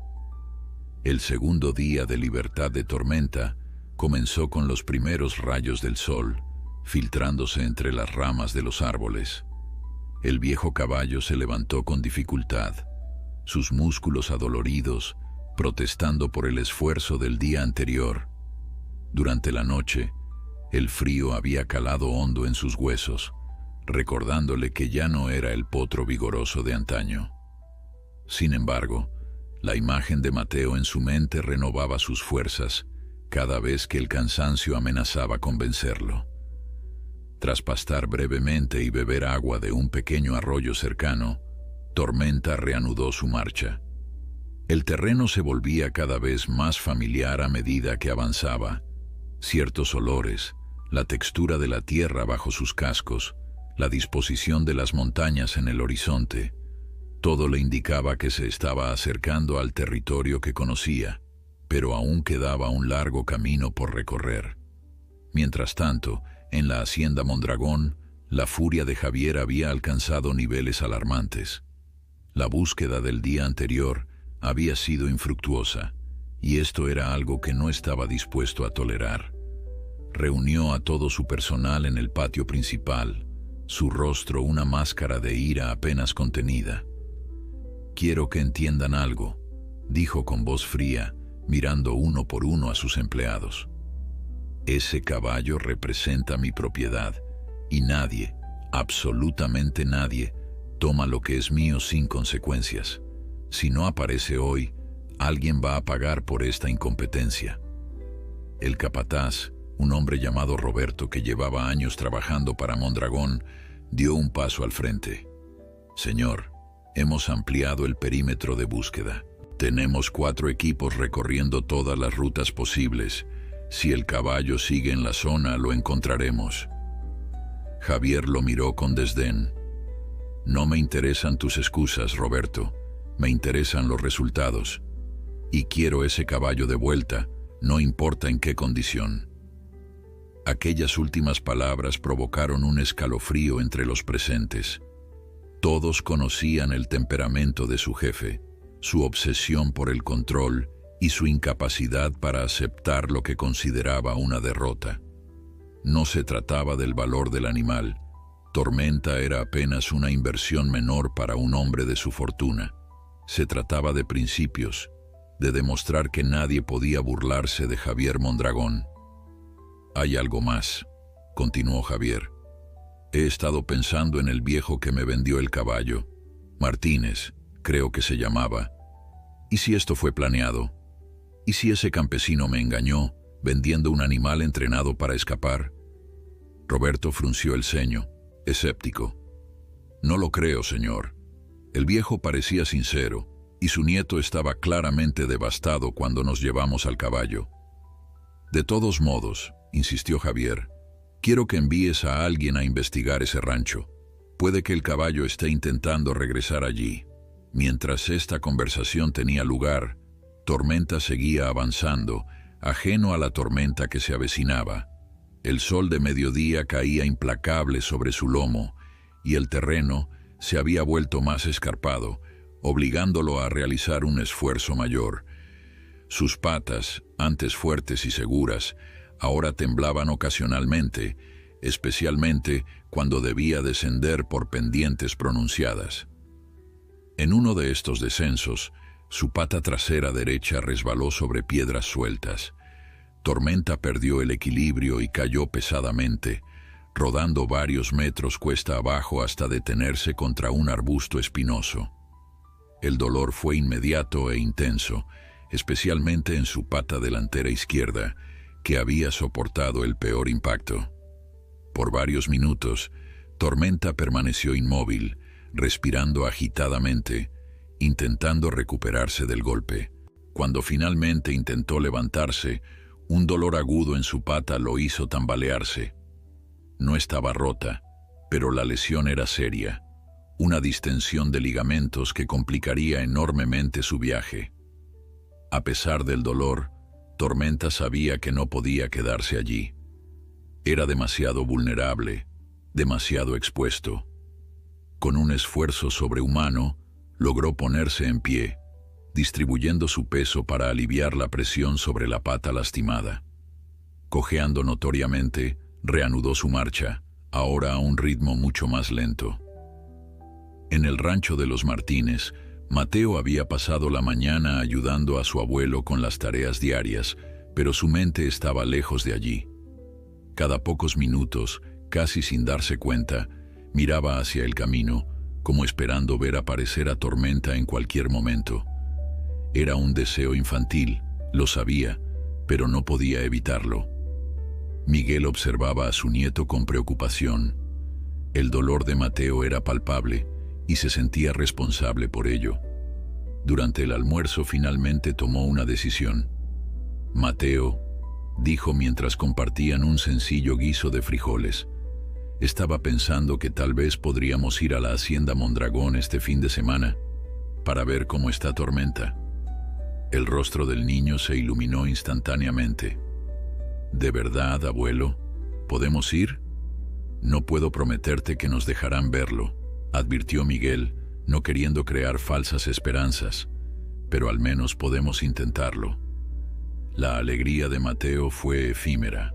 El segundo día de libertad de Tormenta comenzó con los primeros rayos del sol, filtrándose entre las ramas de los árboles. El viejo caballo se levantó con dificultad, sus músculos adoloridos, protestando por el esfuerzo del día anterior. Durante la noche, el frío había calado hondo en sus huesos, recordándole que ya no era el potro vigoroso de antaño. Sin embargo, la imagen de Mateo en su mente renovaba sus fuerzas cada vez que el cansancio amenazaba con vencerlo. Tras pastar brevemente y beber agua de un pequeño arroyo cercano, Tormenta reanudó su marcha. El terreno se volvía cada vez más familiar a medida que avanzaba. Ciertos olores, la textura de la tierra bajo sus cascos, la disposición de las montañas en el horizonte, todo le indicaba que se estaba acercando al territorio que conocía, pero aún quedaba un largo camino por recorrer. Mientras tanto, en la hacienda Mondragón, la furia de Javier había alcanzado niveles alarmantes. La búsqueda del día anterior había sido infructuosa, y esto era algo que no estaba dispuesto a tolerar. Reunió a todo su personal en el patio principal, su rostro una máscara de ira apenas contenida. «Quiero que entiendan algo», dijo con voz fría, mirando uno por uno a sus empleados. «Ese caballo representa mi propiedad, y nadie, absolutamente nadie, toma lo que es mío sin consecuencias. Si no aparece hoy, alguien va a pagar por esta incompetencia». El capataz, un hombre llamado Roberto que llevaba años trabajando para Mondragón, dio un paso al frente. «Señor, hemos ampliado el perímetro de búsqueda. Tenemos 4 equipos recorriendo todas las rutas posibles. Si el caballo sigue en la zona, lo encontraremos». Javier lo miró con desdén. «No me interesan tus excusas, Roberto. Me interesan los resultados. Y quiero ese caballo de vuelta, no importa en qué condición». Aquellas últimas palabras provocaron un escalofrío entre los presentes. Todos conocían el temperamento de su jefe, su obsesión por el control y su incapacidad para aceptar lo que consideraba una derrota. No se trataba del valor del animal. Tormenta era apenas una inversión menor para un hombre de su fortuna. Se trataba de principios, de demostrar que nadie podía burlarse de Javier Mondragón. «Hay algo más», continuó Javier. «He estado pensando en el viejo que me vendió el caballo. Martínez, creo que se llamaba. ¿Y si esto fue planeado? ¿Y si ese campesino me engañó, vendiendo un animal entrenado para escapar?» Roberto frunció el ceño, escéptico. «No lo creo, señor». El viejo parecía sincero, y su nieto estaba claramente devastado cuando nos llevamos al caballo. «De todos modos», insistió Javier, «quiero que envíes a alguien a investigar ese rancho. Puede que el caballo esté intentando regresar allí». Mientras esta conversación tenía lugar, Tormenta seguía avanzando, ajeno a la tormenta que se avecinaba. El sol de mediodía caía implacable sobre su lomo, y el terreno se había vuelto más escarpado, obligándolo a realizar un esfuerzo mayor. Sus patas, antes fuertes y seguras, ahora temblaban ocasionalmente, especialmente cuando debía descender por pendientes pronunciadas. En uno de estos descensos, su pata trasera derecha resbaló sobre piedras sueltas. Tormenta perdió el equilibrio y cayó pesadamente, rodando varios metros cuesta abajo hasta detenerse contra un arbusto espinoso. El dolor fue inmediato e intenso, especialmente en su pata delantera izquierda, que había soportado el peor impacto. Por varios minutos, Tormenta permaneció inmóvil, respirando agitadamente, intentando recuperarse del golpe. Cuando finalmente intentó levantarse, un dolor agudo en su pata lo hizo tambalearse. No estaba rota, pero la lesión era seria, una distensión de ligamentos que complicaría enormemente su viaje. A pesar del dolor, Tormenta sabía que no podía quedarse allí. Era demasiado vulnerable, demasiado expuesto. Con un esfuerzo sobrehumano, logró ponerse en pie, distribuyendo su peso para aliviar la presión sobre la pata lastimada. Cojeando notoriamente, Reanudó su marcha, ahora a un ritmo mucho más lento. En el rancho de los Martínez, Mateo había pasado la mañana ayudando a su abuelo con las tareas diarias, pero su mente estaba lejos de allí. Cada pocos minutos, casi sin darse cuenta, miraba hacia el camino, como esperando ver aparecer a Tormenta en cualquier momento. Era un deseo infantil, lo sabía, pero no podía evitarlo. Miguel observaba a su nieto con preocupación. El dolor de Mateo era palpable y se sentía responsable por ello. Durante el almuerzo finalmente tomó una decisión. Mateo, dijo mientras compartían un sencillo guiso de frijoles, estaba pensando que tal vez podríamos ir a la hacienda Mondragón este fin de semana para ver cómo está Tormenta. El rostro del niño se iluminó instantáneamente. ¿De verdad, abuelo? ¿Podemos ir? No puedo prometerte que nos dejarán verlo, advirtió Miguel, no queriendo crear falsas esperanzas, pero al menos podemos intentarlo. La alegría de Mateo fue efímera.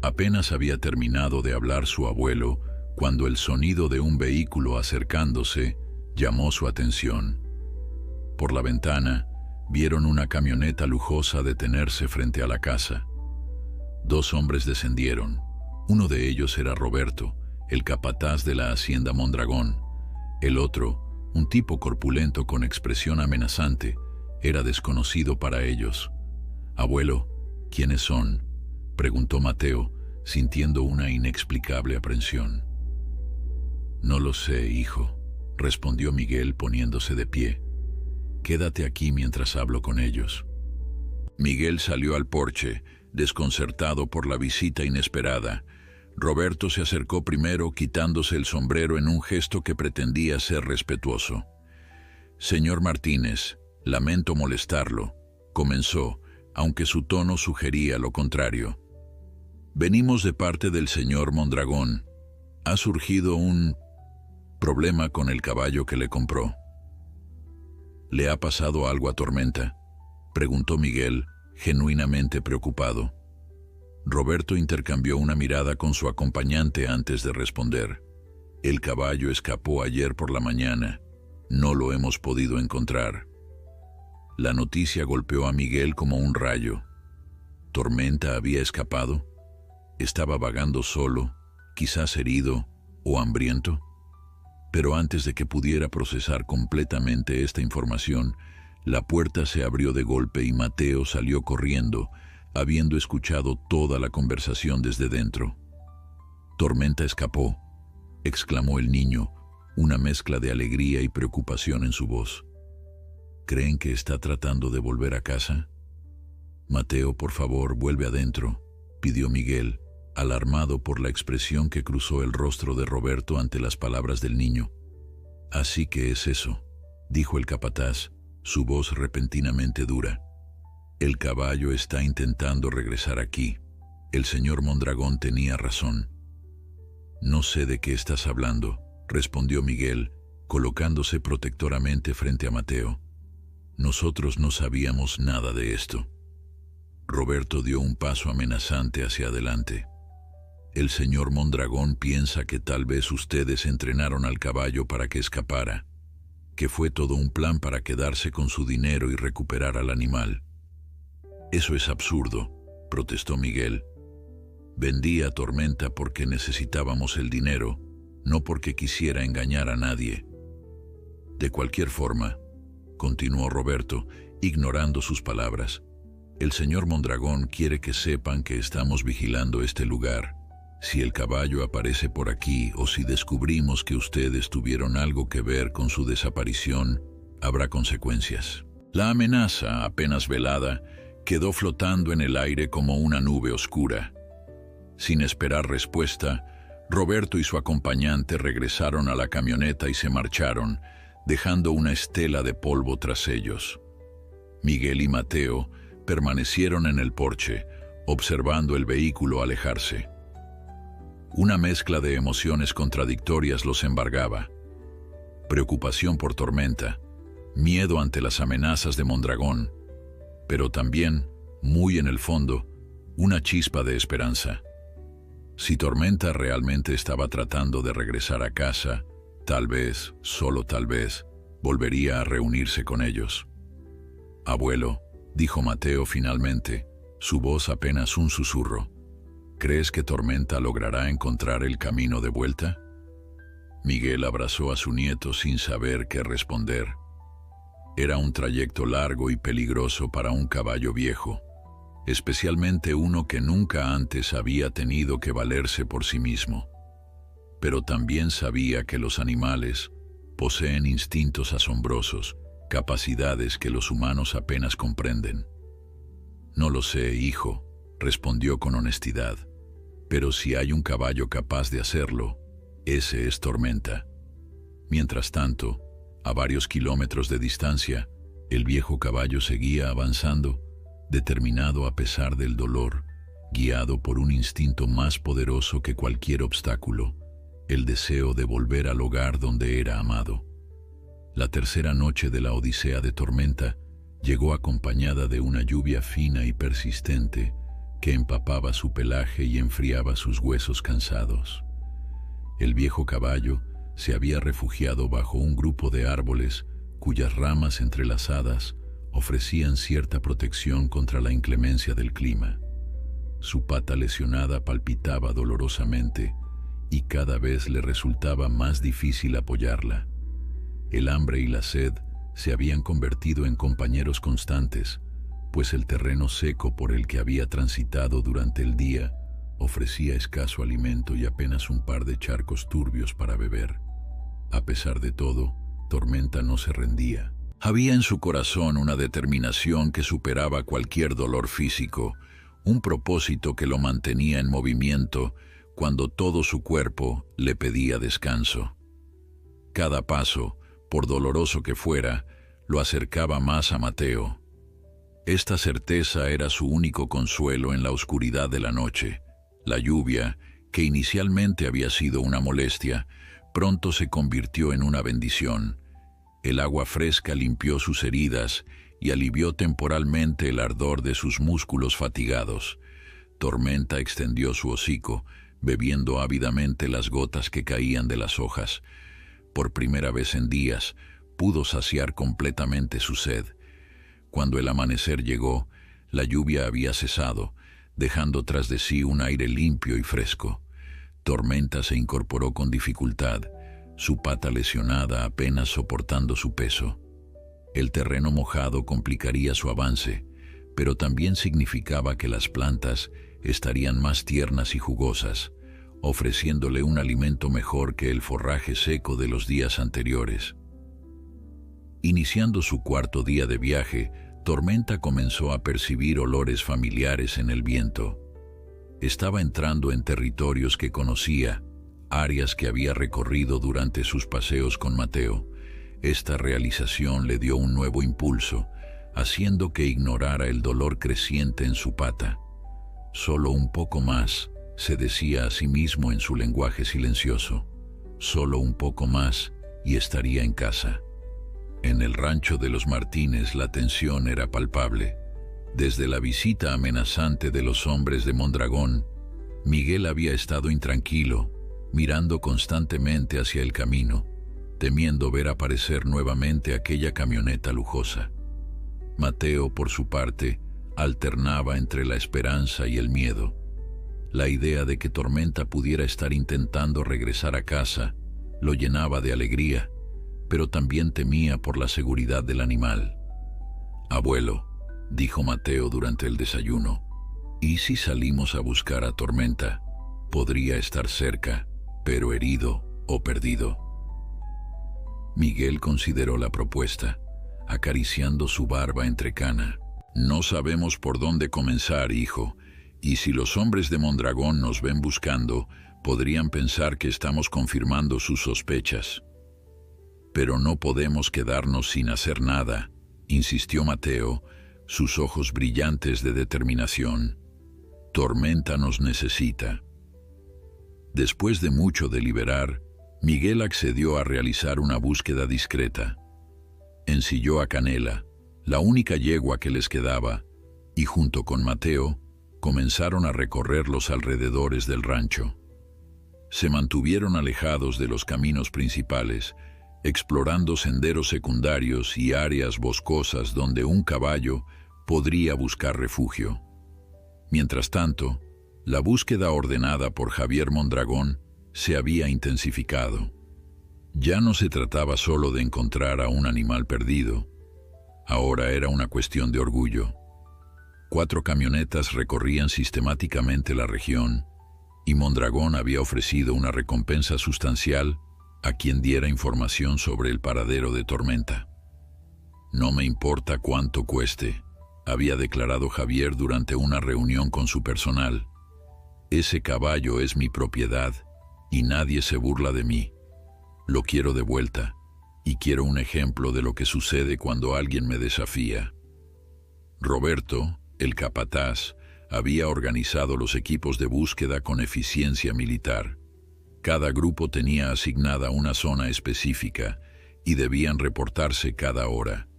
Apenas había terminado de hablar su abuelo cuando el sonido de un vehículo acercándose llamó su atención. Por la ventana, vieron una camioneta lujosa detenerse frente a la casa. Dos hombres descendieron. Uno de ellos era Roberto, el capataz de la hacienda Mondragón. El otro, un tipo corpulento con expresión amenazante, era desconocido para ellos. «Abuelo, ¿quiénes son?», preguntó Mateo, sintiendo una inexplicable aprensión. «No lo sé, hijo», respondió Miguel poniéndose de pie. «Quédate aquí mientras hablo con ellos». Miguel salió al porche, desconcertado por la visita inesperada. Roberto se acercó primero, quitándose el sombrero en un gesto que pretendía ser respetuoso. «Señor Martínez, lamento molestarlo», comenzó, aunque su tono sugería lo contrario. «Venimos de parte del señor Mondragón. Ha surgido un problema con el caballo que le compró». «¿Le ha pasado algo a Tormenta?», preguntó Miguel, genuinamente preocupado. Roberto intercambió una mirada con su acompañante antes de responder. «El caballo escapó ayer por la mañana. No lo hemos podido encontrar». La noticia golpeó a Miguel como un rayo. ¿Tormenta había escapado? ¿Estaba vagando solo, quizás herido o hambriento? Pero antes de que pudiera procesar completamente esta información, la puerta se abrió de golpe y Mateo salió corriendo, habiendo escuchado toda la conversación desde dentro. «Tormenta escapó», exclamó el niño, una mezcla de alegría y preocupación en su voz. «¿Creen que está tratando de volver a casa?». «Mateo, por favor, vuelve adentro», pidió Miguel, alarmado por la expresión que cruzó el rostro de Roberto ante las palabras del niño. «Así que es eso», dijo el capataz, su voz repentinamente dura. «El caballo está intentando regresar aquí. El señor Mondragón tenía razón». «No sé de qué estás hablando», respondió Miguel, colocándose protectoramente frente a Mateo. «Nosotros no sabíamos nada de esto». Roberto dio un paso amenazante hacia adelante. «El señor Mondragón piensa que tal vez ustedes entrenaron al caballo para que escapara, que fue todo un plan para quedarse con su dinero y recuperar al animal». «Eso es absurdo», protestó Miguel. «Vendí a Tormenta porque necesitábamos el dinero, no porque quisiera engañar a nadie». «De cualquier forma», continuó Roberto, ignorando sus palabras, «el señor Mondragón quiere que sepan que estamos vigilando este lugar. Si el caballo aparece por aquí o si descubrimos que ustedes tuvieron algo que ver con su desaparición, habrá consecuencias». La amenaza, apenas velada, quedó flotando en el aire como una nube oscura. Sin esperar respuesta, Roberto y su acompañante regresaron a la camioneta y se marcharon, dejando una estela de polvo tras ellos. Miguel y Mateo permanecieron en el porche, observando el vehículo alejarse. Una mezcla de emociones contradictorias los embargaba. Preocupación por Tormenta, miedo ante las amenazas de Mondragón, pero también, muy en el fondo, una chispa de esperanza. Si Tormenta realmente estaba tratando de regresar a casa, tal vez, solo tal vez, volvería a reunirse con ellos. «Abuelo», dijo Mateo finalmente, su voz apenas un susurro, «¿crees que Tormenta logrará encontrar el camino de vuelta?» Miguel abrazó a su nieto sin saber qué responder. Era un trayecto largo y peligroso para un caballo viejo, especialmente uno que nunca antes había tenido que valerse por sí mismo. Pero también sabía que los animales poseen instintos asombrosos, capacidades que los humanos apenas comprenden. «No lo sé, hijo», respondió con honestidad, «pero si hay un caballo capaz de hacerlo, ese es Tormenta». Mientras tanto, a varios kilómetros de distancia, el viejo caballo seguía avanzando, determinado a pesar del dolor, guiado por un instinto más poderoso que cualquier obstáculo, el deseo de volver al hogar donde era amado. La tercera noche de la odisea de Tormenta llegó acompañada de una lluvia fina y persistente que empapaba su pelaje y enfriaba sus huesos cansados. El viejo caballo se había refugiado bajo un grupo de árboles cuyas ramas entrelazadas ofrecían cierta protección contra la inclemencia del clima. Su pata lesionada palpitaba dolorosamente y cada vez le resultaba más difícil apoyarla. El hambre y la sed se habían convertido en compañeros constantes, pues el terreno seco por el que había transitado durante el día ofrecía escaso alimento y apenas un par de charcos turbios para beber. A pesar de todo, Tormenta no se rendía. Había en su corazón una determinación que superaba cualquier dolor físico, un propósito que lo mantenía en movimiento cuando todo su cuerpo le pedía descanso. Cada paso, por doloroso que fuera, lo acercaba más a Mateo. Esta certeza era su único consuelo en la oscuridad de la noche. La lluvia, que inicialmente había sido una molestia, pronto se convirtió en una bendición. El agua fresca limpió sus heridas y alivió temporalmente el ardor de sus músculos fatigados. Tormenta extendió su hocico, bebiendo ávidamente las gotas que caían de las hojas. Por primera vez en días, pudo saciar completamente su sed. Cuando el amanecer llegó, la lluvia había cesado, dejando tras de sí un aire limpio y fresco. Tormenta se incorporó con dificultad, su pata lesionada apenas soportando su peso. El terreno mojado complicaría su avance, pero también significaba que las plantas estarían más tiernas y jugosas, ofreciéndole un alimento mejor que el forraje seco de los días anteriores. Iniciando su cuarto día de viaje, Tormenta comenzó a percibir olores familiares en el viento. Estaba entrando en territorios que conocía, áreas que había recorrido durante sus paseos con Mateo. Esta realización le dio un nuevo impulso, haciendo que ignorara el dolor creciente en su pata. «Solo un poco más», se decía a sí mismo en su lenguaje silencioso. «Solo un poco más y estaría en casa». En el rancho de los Martínez la tensión era palpable. Desde la visita amenazante de los hombres de Mondragón, Miguel había estado intranquilo, mirando constantemente hacia el camino, temiendo ver aparecer nuevamente aquella camioneta lujosa. Mateo, por su parte, alternaba entre la esperanza y el miedo. La idea de que Tormenta pudiera estar intentando regresar a casa lo llenaba de alegría, pero también temía por la seguridad del animal. «Abuelo», dijo Mateo durante el desayuno, «¿y si salimos a buscar a Tormenta? Podría estar cerca, pero herido o perdido». Miguel consideró la propuesta, acariciando su barba entrecana. «No sabemos por dónde comenzar, hijo, y si los hombres de Mondragón nos ven buscando, podrían pensar que estamos confirmando sus sospechas». «Pero no podemos quedarnos sin hacer nada», insistió Mateo, sus ojos brillantes de determinación. «Tormenta nos necesita». Después de mucho deliberar, Miguel accedió a realizar una búsqueda discreta. Ensilló a Canela, la única yegua que les quedaba, y junto con Mateo, comenzaron a recorrer los alrededores del rancho. Se mantuvieron alejados de los caminos principales, explorando senderos secundarios y áreas boscosas donde un caballo podría buscar refugio. Mientras tanto, la búsqueda ordenada por Javier Mondragón se había intensificado. Ya no se trataba solo de encontrar a un animal perdido. Ahora era una cuestión de orgullo. 4 camionetas recorrían sistemáticamente la región y Mondragón había ofrecido una recompensa sustancial a quien diera información sobre el paradero de Tormenta. «No me importa cuánto cueste», había declarado Javier durante una reunión con su personal. «Ese caballo es mi propiedad y nadie se burla de mí. Lo quiero de vuelta y quiero un ejemplo de lo que sucede cuando alguien me desafía». Roberto, el capataz, había organizado los equipos de búsqueda con eficiencia militar. Cada grupo tenía asignada una zona específica y debían reportarse cada hora.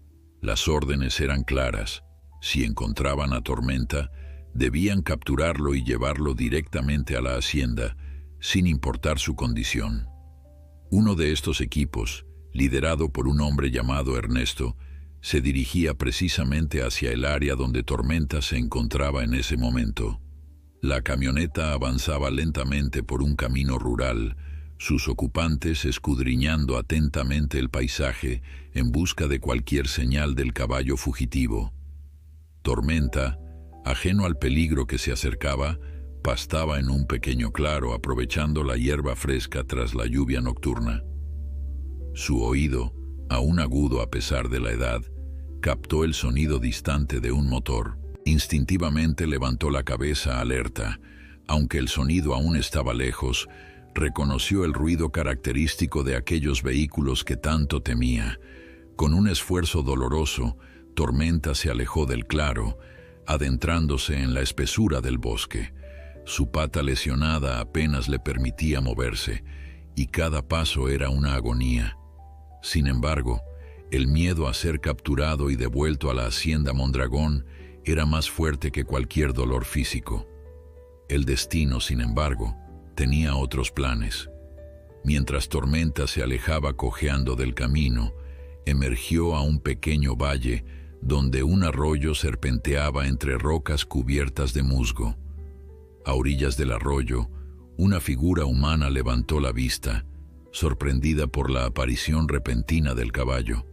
Las órdenes eran claras. Si encontraban a Tormenta, debían capturarlo y llevarlo directamente a la hacienda, sin importar su condición. Uno de estos equipos, liderado por un hombre llamado Ernesto, se dirigía precisamente hacia el área donde Tormenta se encontraba en ese momento. La camioneta avanzaba lentamente por un camino rural, sus ocupantes escudriñando atentamente el paisaje en busca de cualquier señal del caballo fugitivo. Tormenta, ajeno al peligro que se acercaba, pastaba en un pequeño claro aprovechando la hierba fresca tras la lluvia nocturna. Su oído, aún agudo a pesar de la edad, captó el sonido distante de un motor. Instintivamente levantó la cabeza alerta. Aunque el sonido aún estaba lejos, reconoció el ruido característico de aquellos vehículos que tanto temía. Con un esfuerzo doloroso, Tormenta se alejó del claro, adentrándose en la espesura del bosque. Su pata lesionada apenas le permitía moverse, y cada paso era una agonía. Sin embargo, el miedo a ser capturado y devuelto a la hacienda Mondragón era más fuerte que cualquier dolor físico. El destino, sin embargo, tenía otros planes. Mientras Tormenta se alejaba cojeando del camino, emergió a un pequeño valle donde un arroyo serpenteaba entre rocas cubiertas de musgo. A orillas del arroyo, una figura humana levantó la vista, sorprendida por la aparición repentina del caballo.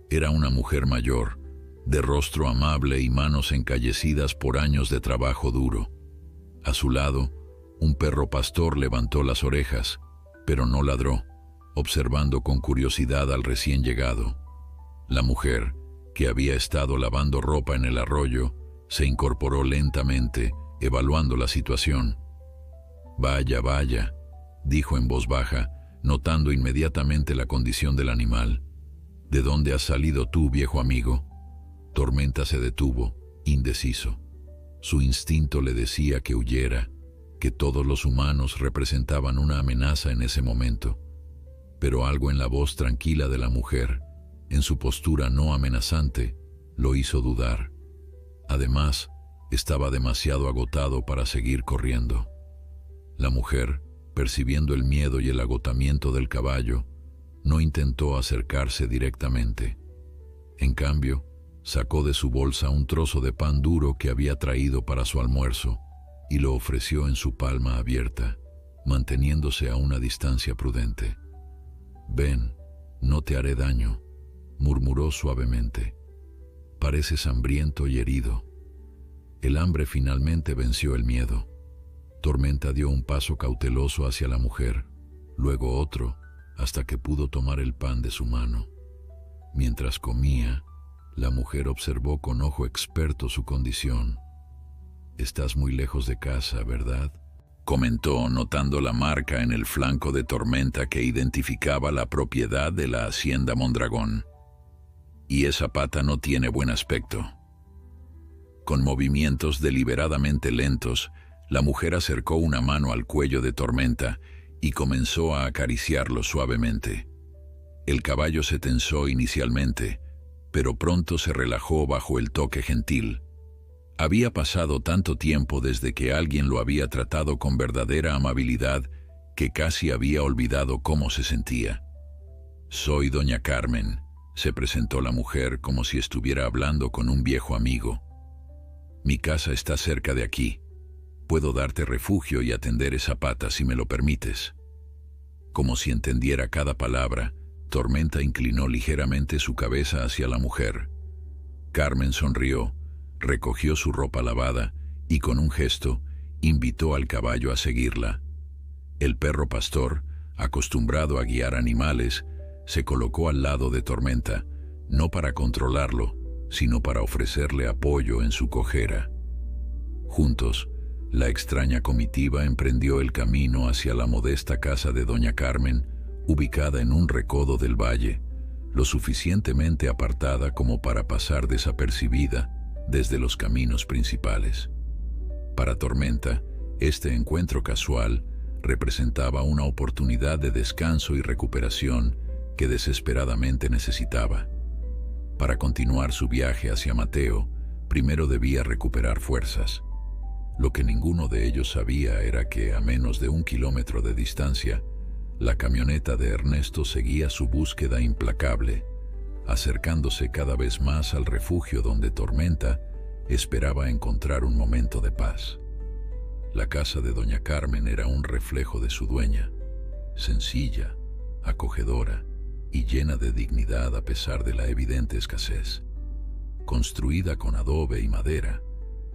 Era una mujer mayor, de rostro amable y manos encallecidas por años de trabajo duro. A su lado, un perro pastor levantó las orejas, pero no ladró, observando con curiosidad al recién llegado. La mujer, que había estado lavando ropa en el arroyo, se incorporó lentamente, evaluando la situación. «Vaya, vaya», dijo en voz baja, notando inmediatamente la condición del animal. «¿De dónde has salido tú, viejo amigo?» Tormenta se detuvo, indeciso. Su instinto le decía que huyera, que todos los humanos representaban una amenaza en ese momento. Pero algo en la voz tranquila de la mujer, en su postura no amenazante, lo hizo dudar. Además, estaba demasiado agotado para seguir corriendo. La mujer, percibiendo el miedo y el agotamiento del caballo, no intentó acercarse directamente. En cambio, sacó de su bolsa un trozo de pan duro que había traído para su almuerzo y lo ofreció en su palma abierta, manteniéndose a una distancia prudente. «Ven, no te haré daño», murmuró suavemente. «Pareces hambriento y herido». El hambre finalmente venció el miedo. Tormenta dio un paso cauteloso hacia la mujer, luego otro, hasta que pudo tomar el pan de su mano. Mientras comía, la mujer observó con ojo experto su condición. «Estás muy lejos de casa, ¿verdad?», comentó, notando la marca en el flanco de Tormenta que identificaba la propiedad de la hacienda Mondragón. «Y esa pata no tiene buen aspecto». Con movimientos deliberadamente lentos, la mujer acercó una mano al cuello de Tormenta y comenzó a acariciarlo suavemente. El caballo se tensó inicialmente, pero pronto se relajó bajo el toque gentil. Había pasado tanto tiempo desde que alguien lo había tratado con verdadera amabilidad que casi había olvidado cómo se sentía. «Soy doña Carmen», se presentó la mujer como si estuviera hablando con un viejo amigo. «Mi casa está cerca de aquí. Puedo darte refugio y atender esa pata si me lo permites». Como si entendiera cada palabra, Tormenta inclinó ligeramente su cabeza hacia la mujer. Carmen sonrió, recogió su ropa lavada y con un gesto invitó al caballo a seguirla. El perro pastor, acostumbrado a guiar animales, se colocó al lado de Tormenta, no para controlarlo, sino para ofrecerle apoyo en su cojera. Juntos, la extraña comitiva emprendió el camino hacia la modesta casa de doña Carmen, ubicada en un recodo del valle, lo suficientemente apartada como para pasar desapercibida desde los caminos principales. Para Tormenta, este encuentro casual representaba una oportunidad de descanso y recuperación que desesperadamente necesitaba. Para continuar su viaje hacia Mateo, primero debía recuperar fuerzas. Lo que ninguno de ellos sabía era que, a menos de 1 kilómetro de distancia, la camioneta de Ernesto seguía su búsqueda implacable, acercándose cada vez más al refugio donde Tormenta esperaba encontrar un momento de paz. La casa de doña Carmen era un reflejo de su dueña, sencilla, acogedora y llena de dignidad a pesar de la evidente escasez. Construida con adobe y madera,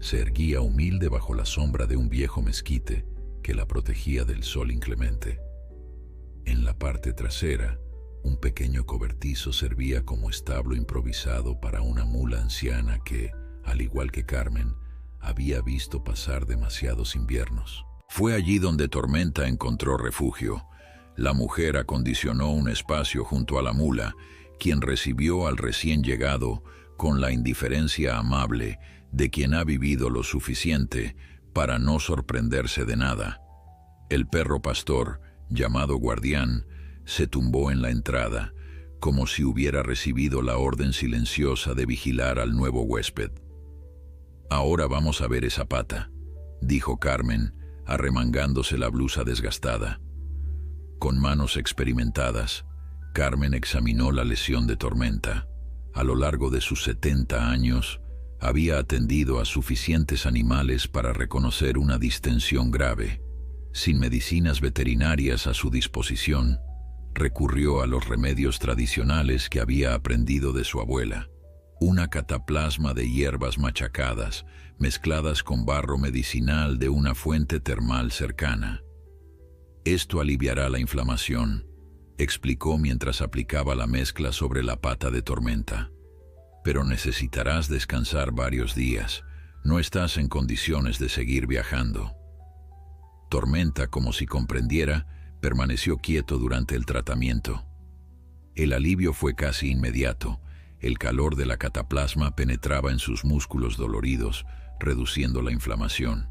se erguía humilde bajo la sombra de un viejo mezquite que la protegía del sol inclemente. En la parte trasera, un pequeño cobertizo servía como establo improvisado para una mula anciana que, al igual que Carmen, había visto pasar demasiados inviernos. Fue allí donde Tormenta encontró refugio. La mujer acondicionó un espacio junto a la mula, quien recibió al recién llegado con la indiferencia amable de quien ha vivido lo suficiente para no sorprenderse de nada. El perro pastor, llamado Guardián, se tumbó en la entrada, como si hubiera recibido la orden silenciosa de vigilar al nuevo huésped. «Ahora vamos a ver esa pata», dijo Carmen, arremangándose la blusa desgastada. Con manos experimentadas, Carmen examinó la lesión de Tormenta. A lo largo de sus 70 años, había atendido a suficientes animales para reconocer una distensión grave. Sin medicinas veterinarias a su disposición, recurrió a los remedios tradicionales que había aprendido de su abuela. Una cataplasma de hierbas machacadas, mezcladas con barro medicinal de una fuente termal cercana. «Esto aliviará la inflamación», explicó mientras aplicaba la mezcla sobre la pata de Tormenta. «Pero necesitarás descansar varios días. No estás en condiciones de seguir viajando». Tormenta, como si comprendiera, permaneció quieto durante el tratamiento. El alivio fue casi inmediato. El calor de la cataplasma penetraba en sus músculos doloridos, reduciendo la inflamación.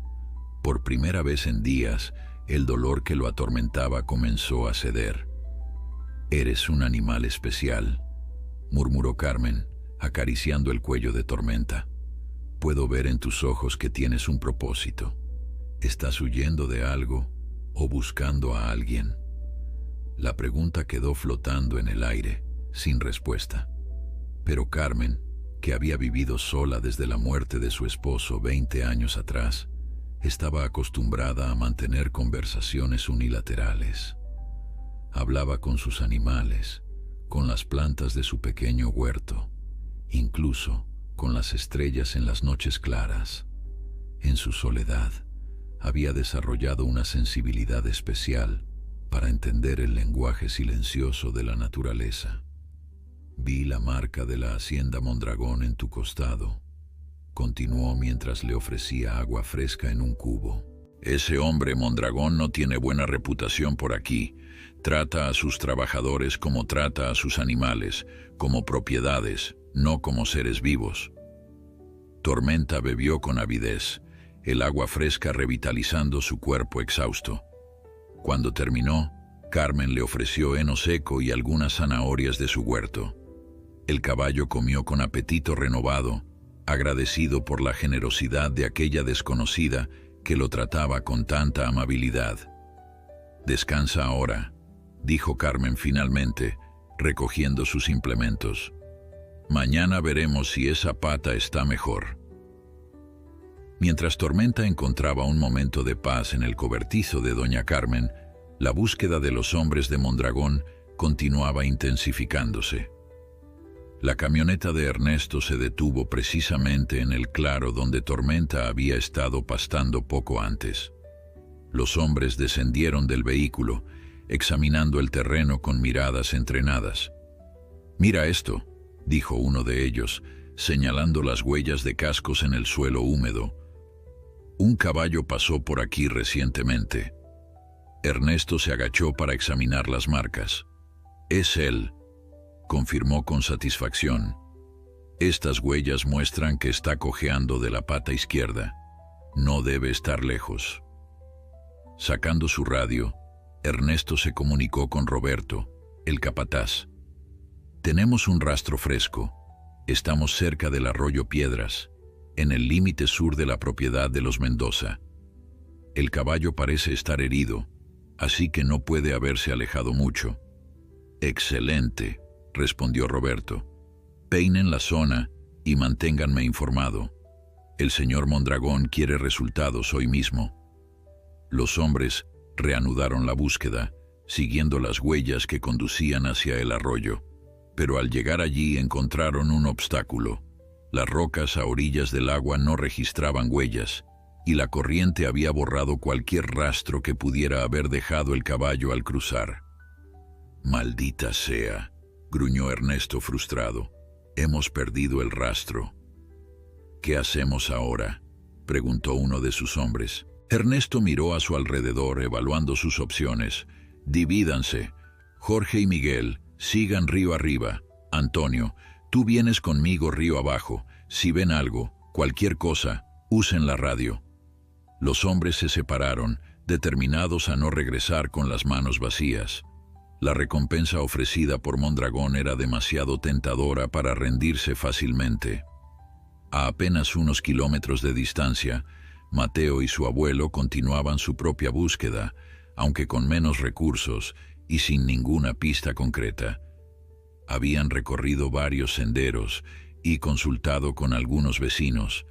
Por primera vez en días, el dolor que lo atormentaba comenzó a ceder. «Eres un animal especial», murmuró Carmen, acariciando el cuello de Tormenta. «Puedo ver en tus ojos que tienes un propósito. ¿Estás huyendo de algo o buscando a alguien?» La pregunta quedó flotando en el aire, sin respuesta. Pero Carmen, que había vivido sola desde la muerte de su esposo 20 años atrás, estaba acostumbrada a mantener conversaciones unilaterales. Hablaba con sus animales, con las plantas de su pequeño huerto, incluso con las estrellas en las noches claras. En su soledad, había desarrollado una sensibilidad especial para entender el lenguaje silencioso de la naturaleza. «Vi la marca de la hacienda Mondragón en tu costado», continuó mientras le ofrecía agua fresca en un cubo. «Ese hombre Mondragón no tiene buena reputación por aquí. Trata a sus trabajadores como trata a sus animales, como propiedades, no como seres vivos». Tormenta bebió con avidez, el agua fresca revitalizando su cuerpo exhausto. Cuando terminó, Carmen le ofreció heno seco y algunas zanahorias de su huerto. El caballo comió con apetito renovado agradecido por la generosidad de aquella desconocida que lo trataba con tanta amabilidad. «Descansa ahora», dijo Carmen finalmente, recogiendo sus implementos. «Mañana veremos si esa pata está mejor». Mientras Tormenta encontraba un momento de paz en el cobertizo de doña Carmen, la búsqueda de los hombres de Mondragón continuaba intensificándose. La camioneta de Ernesto se detuvo precisamente en el claro donde Tormenta había estado pastando poco antes. Los hombres descendieron del vehículo, examinando el terreno con miradas entrenadas. «Mira esto», dijo uno de ellos, señalando las huellas de cascos en el suelo húmedo. «Un caballo pasó por aquí recientemente». Ernesto se agachó para examinar las marcas. «Es él», confirmó con satisfacción. «Estas huellas muestran que está cojeando de la pata izquierda. No debe estar lejos». Sacando su radio, Ernesto se comunicó con Roberto, el capataz. «Tenemos un rastro fresco. Estamos cerca del arroyo Piedras, en el límite sur de la propiedad de los Mendoza. El caballo parece estar herido, así que no puede haberse alejado mucho». «Excelente», respondió Roberto. «Peinen la zona y manténganme informado. El señor Mondragón quiere resultados hoy mismo». Los hombres reanudaron la búsqueda, siguiendo las huellas que conducían hacia el arroyo. Pero al llegar allí encontraron un obstáculo. Las rocas a orillas del agua no registraban huellas, y la corriente había borrado cualquier rastro que pudiera haber dejado el caballo al cruzar. «Maldita sea», gruñó Ernesto frustrado. «Hemos perdido el rastro». «¿Qué hacemos ahora?», preguntó uno de sus hombres. Ernesto miró a su alrededor, evaluando sus opciones. «Divídanse. Jorge y Miguel, sigan río arriba. Antonio, tú vienes conmigo río abajo. Si ven algo, cualquier cosa, usen la radio». Los hombres se separaron, determinados a no regresar con las manos vacías. La recompensa ofrecida por Mondragón era demasiado tentadora para rendirse fácilmente. A apenas unos kilómetros de distancia, Mateo y su abuelo continuaban su propia búsqueda, aunque con menos recursos y sin ninguna pista concreta. Habían recorrido varios senderos y consultado con algunos vecinos,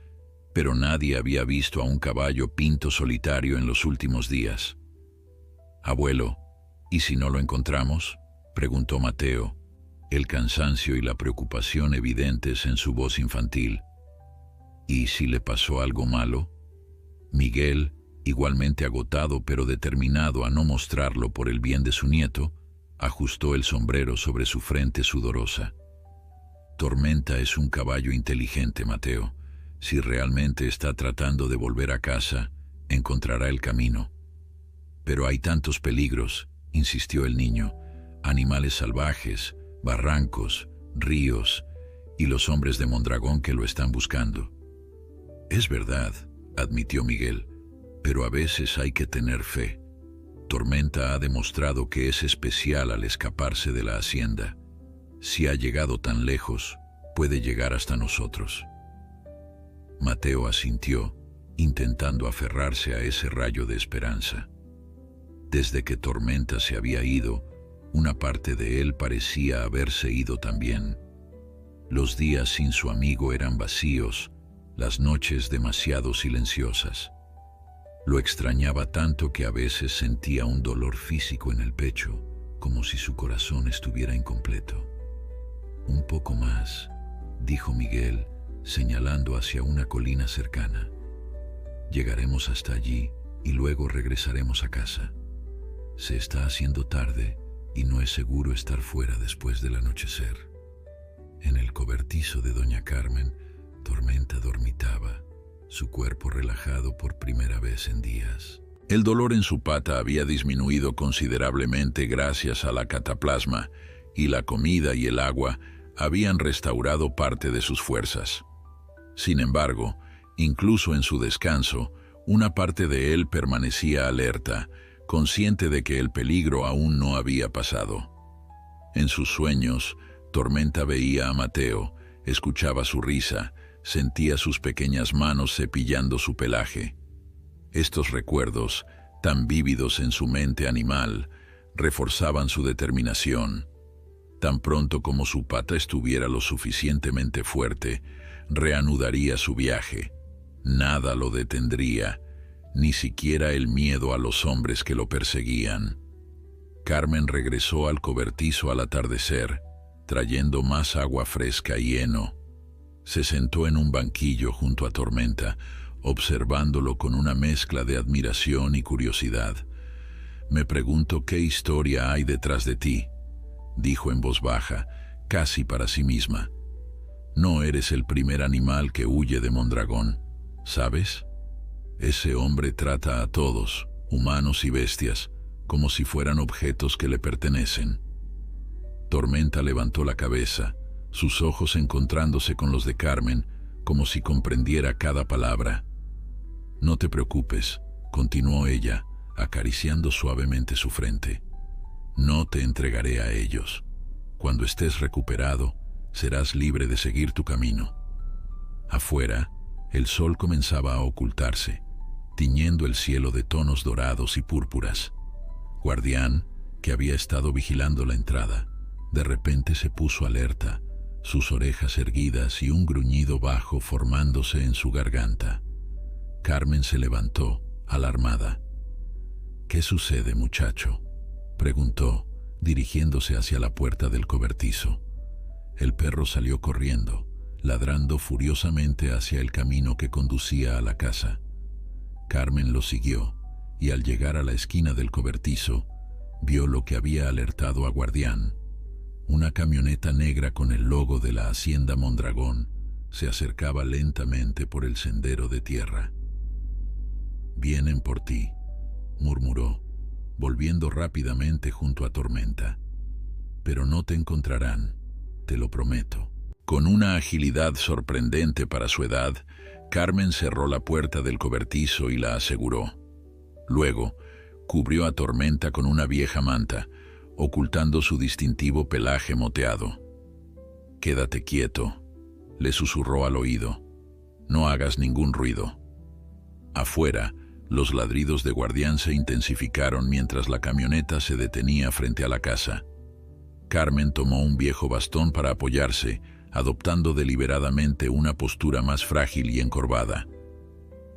pero nadie había visto a un caballo pinto solitario en los últimos días. «Abuelo, ¿y si no lo encontramos?», preguntó Mateo, el cansancio y la preocupación evidentes en su voz infantil. «¿Y si le pasó algo malo?». Miguel, igualmente agotado pero determinado a no mostrarlo por el bien de su nieto, ajustó el sombrero sobre su frente sudorosa. «Tormenta es un caballo inteligente, Mateo. Si realmente está tratando de volver a casa, encontrará el camino». «Pero hay tantos peligros», insistió el niño. «Animales salvajes, barrancos, ríos y los hombres de Mondragón que lo están buscando». «Es verdad», admitió Miguel, «pero a veces hay que tener fe. Tormenta ha demostrado que es especial al escaparse de la hacienda. Si ha llegado tan lejos, puede llegar hasta nosotros». Mateo asintió, intentando aferrarse a ese rayo de esperanza. Desde que Tormenta se había ido, una parte de él parecía haberse ido también. Los días sin su amigo eran vacíos, las noches demasiado silenciosas. Lo extrañaba tanto que a veces sentía un dolor físico en el pecho, como si su corazón estuviera incompleto. «Un poco más», dijo Miguel, señalando hacia una colina cercana. «Llegaremos hasta allí y luego regresaremos a casa. Se está haciendo tarde y no es seguro estar fuera después del anochecer». En el cobertizo de doña Carmen, Tormenta dormitaba, su cuerpo relajado por primera vez en días. El dolor en su pata había disminuido considerablemente gracias a la cataplasma, y la comida y el agua habían restaurado parte de sus fuerzas. Sin embargo, incluso en su descanso, una parte de él permanecía alerta, consciente de que el peligro aún no había pasado. En sus sueños, Tormenta veía a Mateo, escuchaba su risa, sentía sus pequeñas manos cepillando su pelaje. Estos recuerdos, tan vívidos en su mente animal, reforzaban su determinación. Tan pronto como su pata estuviera lo suficientemente fuerte, reanudaría su viaje. Nada lo detendría, ni siquiera el miedo a los hombres que lo perseguían. Carmen regresó al cobertizo al atardecer, trayendo más agua fresca y heno. Se sentó en un banquillo junto a Tormenta, observándolo con una mezcla de admiración y curiosidad. «Me pregunto qué historia hay detrás de ti», dijo en voz baja, casi para sí misma. «No eres el primer animal que huye de Mondragón, ¿sabes? Ese hombre trata a todos, humanos y bestias, como si fueran objetos que le pertenecen». Tormenta levantó la cabeza, sus ojos encontrándose con los de Carmen, como si comprendiera cada palabra. «No te preocupes», continuó ella, acariciando suavemente su frente. «No te entregaré a ellos. Cuando estés recuperado, serás libre de seguir tu camino». Afuera, el sol comenzaba a ocultarse, tiñendo el cielo de tonos dorados y púrpuras. Guardián, que había estado vigilando la entrada, de repente se puso alerta, sus orejas erguidas y un gruñido bajo formándose en su garganta. Carmen se levantó, alarmada. «¿Qué sucede, muchacho?», preguntó, dirigiéndose hacia la puerta del cobertizo. El perro salió corriendo, ladrando furiosamente hacia el camino que conducía a la casa. Carmen lo siguió, y al llegar a la esquina del cobertizo, vio lo que había alertado a Guardián. Una camioneta negra con el logo de la Hacienda Mondragón se acercaba lentamente por el sendero de tierra. «Vienen por ti», murmuró, volviendo rápidamente junto a Tormenta. «Pero no te encontrarán, te lo prometo». Con una agilidad sorprendente para su edad, Carmen cerró la puerta del cobertizo y la aseguró. Luego, cubrió a Tormenta con una vieja manta, ocultando su distintivo pelaje moteado. «Quédate quieto», le susurró al oído. «No hagas ningún ruido». Afuera, los ladridos de Guardián se intensificaron mientras la camioneta se detenía frente a la casa. Carmen tomó un viejo bastón para apoyarse, adoptando deliberadamente una postura más frágil y encorvada.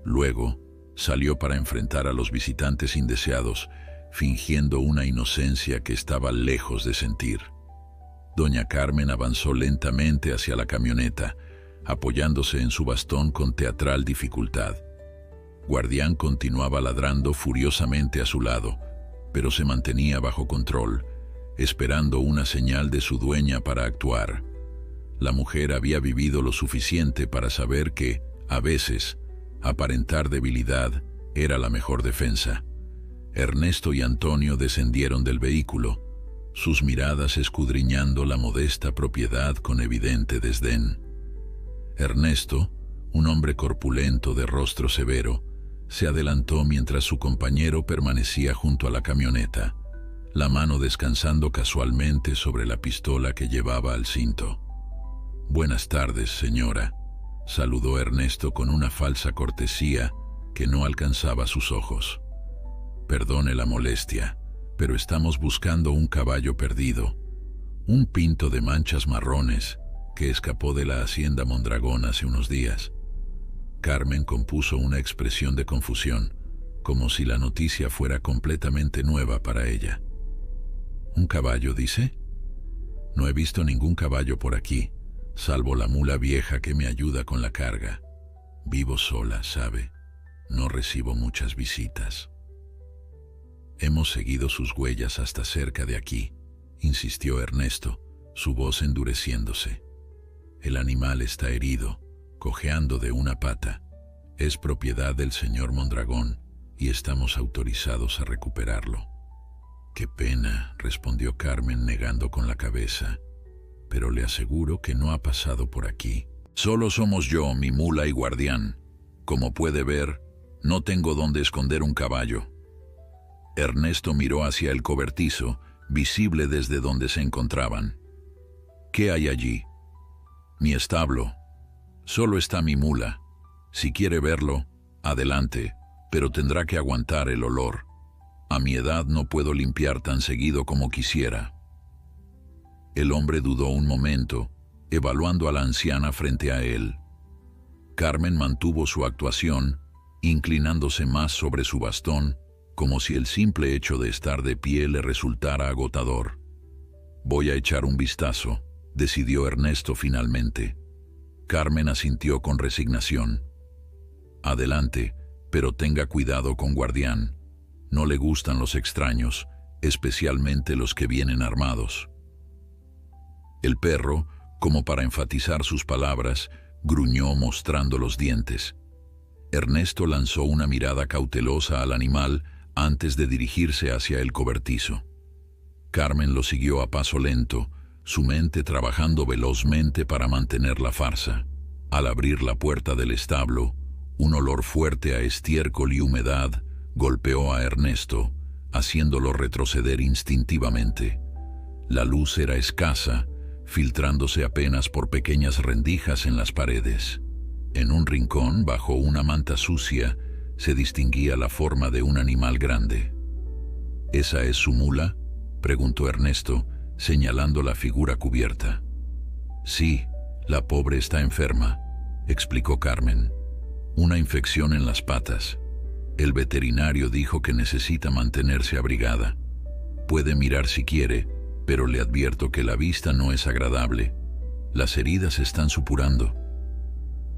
Luego, salió para enfrentar a los visitantes indeseados, fingiendo una inocencia que estaba lejos de sentir. Doña Carmen avanzó lentamente hacia la camioneta, apoyándose en su bastón con teatral dificultad. Guardián continuaba ladrando furiosamente a su lado, pero se mantenía bajo control, esperando una señal de su dueña para actuar. La mujer había vivido lo suficiente para saber que, a veces, aparentar debilidad era la mejor defensa. Ernesto y Antonio descendieron del vehículo, sus miradas escudriñando la modesta propiedad con evidente desdén. Ernesto, un hombre corpulento de rostro severo, se adelantó mientras su compañero permanecía junto a la camioneta, la mano descansando casualmente sobre la pistola que llevaba al cinto. «Buenas tardes, señora», saludó Ernesto con una falsa cortesía que no alcanzaba sus ojos. «Perdone la molestia, pero estamos buscando un caballo perdido, un pinto de manchas marrones que escapó de la Hacienda Mondragón hace unos días». Carmen compuso una expresión de confusión, como si la noticia fuera completamente nueva para ella. «¿Un caballo, dice? No he visto ningún caballo por aquí, salvo la mula vieja que me ayuda con la carga. Vivo sola, ¿sabe? No recibo muchas visitas». «Hemos seguido sus huellas hasta cerca de aquí», insistió Ernesto, su voz endureciéndose. «El animal está herido, cojeando de una pata. Es propiedad del señor Mondragón y estamos autorizados a recuperarlo». «Qué pena», respondió Carmen negando con la cabeza, «pero le aseguro que no ha pasado por aquí. Solo somos yo, mi mula y Guardián. Como puede ver, no tengo dónde esconder un caballo». Ernesto miró hacia el cobertizo, visible desde donde se encontraban. «¿Qué hay allí?» «Mi establo. Solo está mi mula. Si quiere verlo, adelante, pero tendrá que aguantar el olor. A mi edad no puedo limpiar tan seguido como quisiera. El hombre dudó un momento, evaluando a la anciana frente a él. Carmen mantuvo su actuación, inclinándose más sobre su bastón, como si el simple hecho de estar de pie le resultara agotador. «Voy a echar un vistazo», decidió Ernesto finalmente. Carmen asintió con resignación. «Adelante, pero tenga cuidado con Guardián. No le gustan los extraños, especialmente los que vienen armados». El perro, como para enfatizar sus palabras, gruñó mostrando los dientes. Ernesto lanzó una mirada cautelosa al animal antes de dirigirse hacia el cobertizo. Carmen lo siguió a paso lento, su mente trabajando velozmente para mantener la farsa. Al abrir la puerta del establo, un olor fuerte a estiércol y humedad golpeó a Ernesto, haciéndolo retroceder instintivamente. La luz era escasa, filtrándose apenas por pequeñas rendijas en las paredes. En un rincón, bajo una manta sucia, se distinguía la forma de un animal grande. «¿Esa es su mula?», preguntó Ernesto, señalando la figura cubierta. «Sí, la pobre está enferma», explicó Carmen. «Una infección en las patas. El veterinario dijo que necesita mantenerse abrigada. Puede mirar si quiere, pero le advierto que la vista no es agradable. Las heridas están supurando».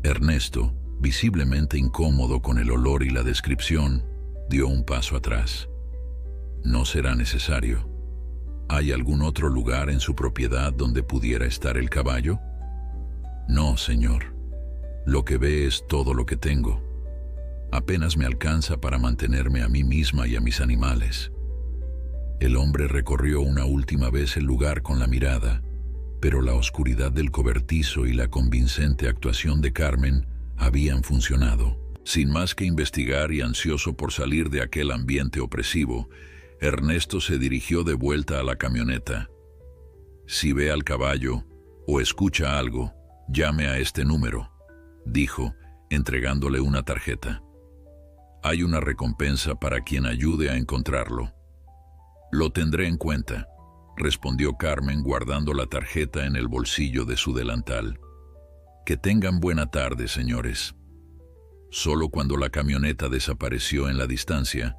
Ernesto, visiblemente incómodo con el olor y la descripción, dio un paso atrás. «No será necesario. ¿Hay algún otro lugar en su propiedad donde pudiera estar el caballo?» «No, señor. Lo que ve es todo lo que tengo. Apenas me alcanza para mantenerme a mí misma y a mis animales». El hombre recorrió una última vez el lugar con la mirada, pero la oscuridad del cobertizo y la convincente actuación de Carmen habían funcionado. Sin más que investigar y ansioso por salir de aquel ambiente opresivo, Ernesto se dirigió de vuelta a la camioneta. «Si ve al caballo o escucha algo, llame a este número», dijo, entregándole una tarjeta. «Hay una recompensa para quien ayude a encontrarlo». «Lo tendré en cuenta», respondió Carmen guardando la tarjeta en el bolsillo de su delantal. «Que tengan buena tarde, señores». Solo cuando la camioneta desapareció en la distancia,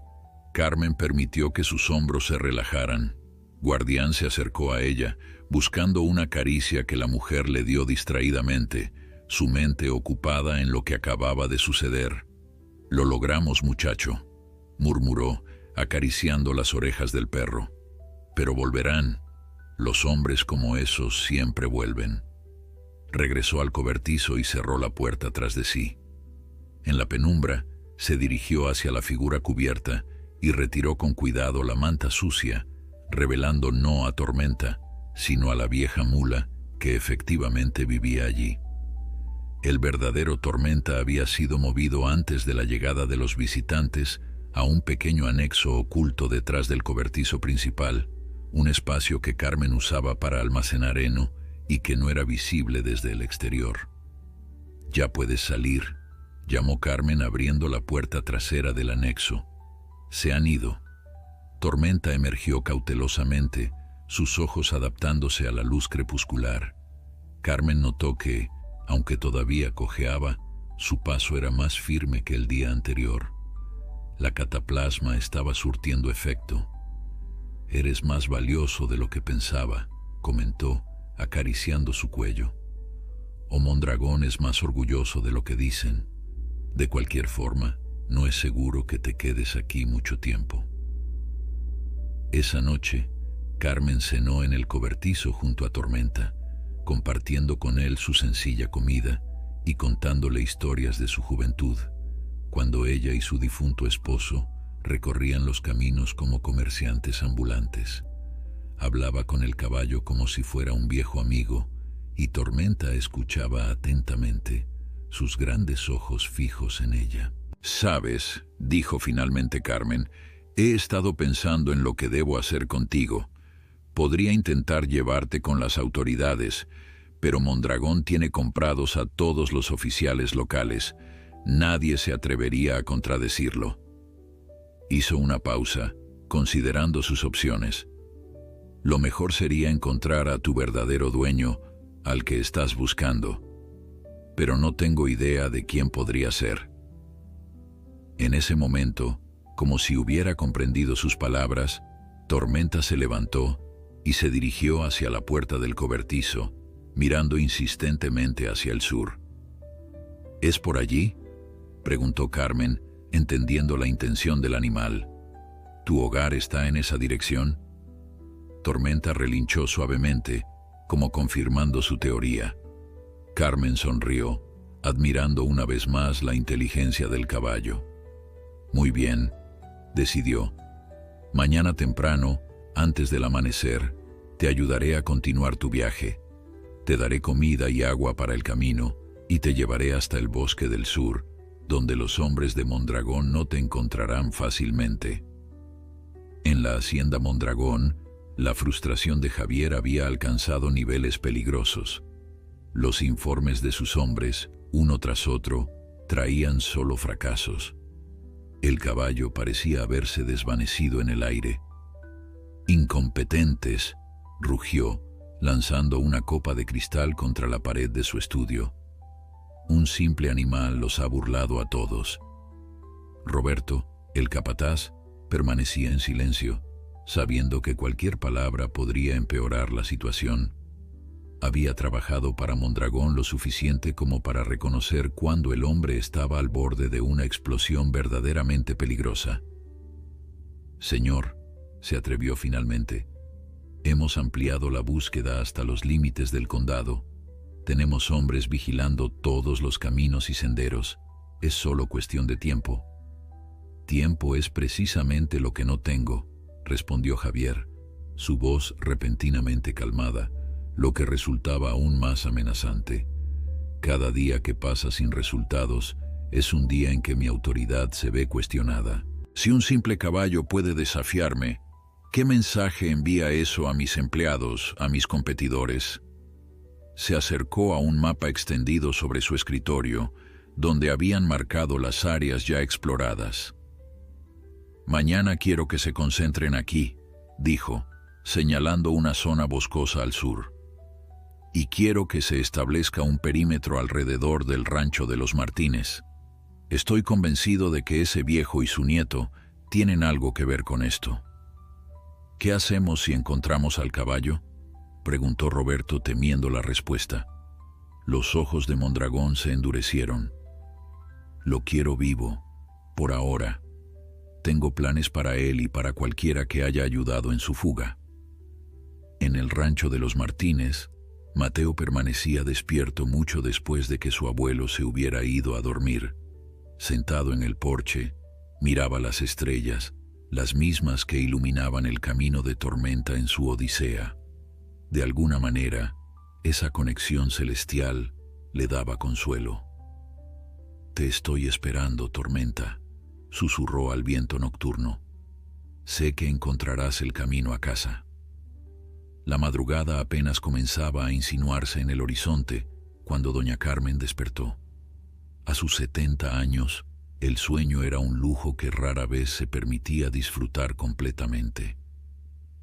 Carmen permitió que sus hombros se relajaran. Guardián se acercó a ella, buscando una caricia que la mujer le dio distraídamente, su mente ocupada en lo que acababa de suceder. «Lo logramos, muchacho», murmuró, acariciando las orejas del perro. «Pero volverán. Los hombres como esos siempre vuelven». Regresó al cobertizo y cerró la puerta tras de sí. En la penumbra, se dirigió hacia la figura cubierta y retiró con cuidado la manta sucia, revelando no a Tormenta, sino a la vieja mula que efectivamente vivía allí. El verdadero Tormenta había sido movido antes de la llegada de los visitantes a un pequeño anexo oculto detrás del cobertizo principal, un espacio que Carmen usaba para almacenar heno y que no era visible desde el exterior. «Ya puedes salir», llamó Carmen abriendo la puerta trasera del anexo. «Se han ido». Tormenta emergió cautelosamente, sus ojos adaptándose a la luz crepuscular. Carmen notó que, aunque todavía cojeaba, su paso era más firme que el día anterior. La cataplasma estaba surtiendo efecto. «Eres más valioso de lo que pensaba», comentó, acariciando su cuello. «O Mondragón es más orgulloso de lo que dicen. De cualquier forma, no es seguro que te quedes aquí mucho tiempo». Esa noche, Carmen cenó en el cobertizo junto a Tormenta, compartiendo con él su sencilla comida y contándole historias de su juventud, cuando ella y su difunto esposo recorrían los caminos como comerciantes ambulantes. Hablaba con el caballo como si fuera un viejo amigo, y Tormenta escuchaba atentamente, sus grandes ojos fijos en ella. «Sabes», dijo finalmente Carmen, «he estado pensando en lo que debo hacer contigo. Podría intentar llevarte con las autoridades, pero Mondragón tiene comprados a todos los oficiales locales. Nadie se atrevería a contradecirlo. Hizo una pausa, considerando sus opciones. Lo mejor sería encontrar a tu verdadero dueño, al que estás buscando. Pero no tengo idea de quién podría ser. En ese momento, como si hubiera comprendido sus palabras, Tormenta se levantó y se dirigió hacia la puerta del cobertizo, mirando insistentemente hacia el sur. ¿Es por allí?, preguntó Carmen, entendiendo la intención del animal. ¿Tu hogar está en esa dirección? Tormenta relinchó suavemente, como confirmando su teoría. Carmen sonrió, admirando una vez más la inteligencia del caballo. Muy bien, decidió. Mañana temprano, antes del amanecer, te ayudaré a continuar tu viaje. Te daré comida y agua para el camino y te llevaré hasta el bosque del sur, donde los hombres de Mondragón no te encontrarán fácilmente. En la hacienda Mondragón, la frustración de Javier había alcanzado niveles peligrosos. Los informes de sus hombres, uno tras otro, traían solo fracasos. El caballo parecía haberse desvanecido en el aire. «Incompetentes», rugió, lanzando una copa de cristal contra la pared de su estudio. «Un simple animal los ha burlado a todos». Roberto, el capataz, permanecía en silencio, sabiendo que cualquier palabra podría empeorar la situación. Había trabajado para Mondragón lo suficiente como para reconocer cuando el hombre estaba al borde de una explosión verdaderamente peligrosa. «Señor», se atrevió finalmente, «hemos ampliado la búsqueda hasta los límites del condado. Tenemos hombres vigilando todos los caminos y senderos. Es solo cuestión de tiempo». «Tiempo es precisamente lo que no tengo», respondió Javier, su voz repentinamente calmada, lo que resultaba aún más amenazante. «Cada día que pasa sin resultados es un día en que mi autoridad se ve cuestionada. Si un simple caballo puede desafiarme, ¿qué mensaje envía eso a mis empleados, a mis competidores?» Se acercó a un mapa extendido sobre su escritorio, donde habían marcado las áreas ya exploradas. «Mañana quiero que se concentren aquí», dijo, señalando una zona boscosa al sur. «Y quiero que se establezca un perímetro alrededor del rancho de los Martínez. Estoy convencido de que ese viejo y su nieto tienen algo que ver con esto». «¿Qué hacemos si encontramos al caballo?», preguntó Roberto, temiendo la respuesta. Los ojos de Mondragón se endurecieron. «Lo quiero vivo, por ahora. Tengo planes para él y para cualquiera que haya ayudado en su fuga». En el rancho de los Martínez, Mateo permanecía despierto mucho después de que su abuelo se hubiera ido a dormir. Sentado en el porche, miraba las estrellas, las mismas que iluminaban el camino de Tormenta en su odisea. De alguna manera, esa conexión celestial le daba consuelo. «Te estoy esperando, Tormenta», susurró al viento nocturno. «Sé que encontrarás el camino a casa». La madrugada apenas comenzaba a insinuarse en el horizonte cuando doña Carmen despertó. A sus 70 años, el sueño era un lujo que rara vez se permitía disfrutar completamente.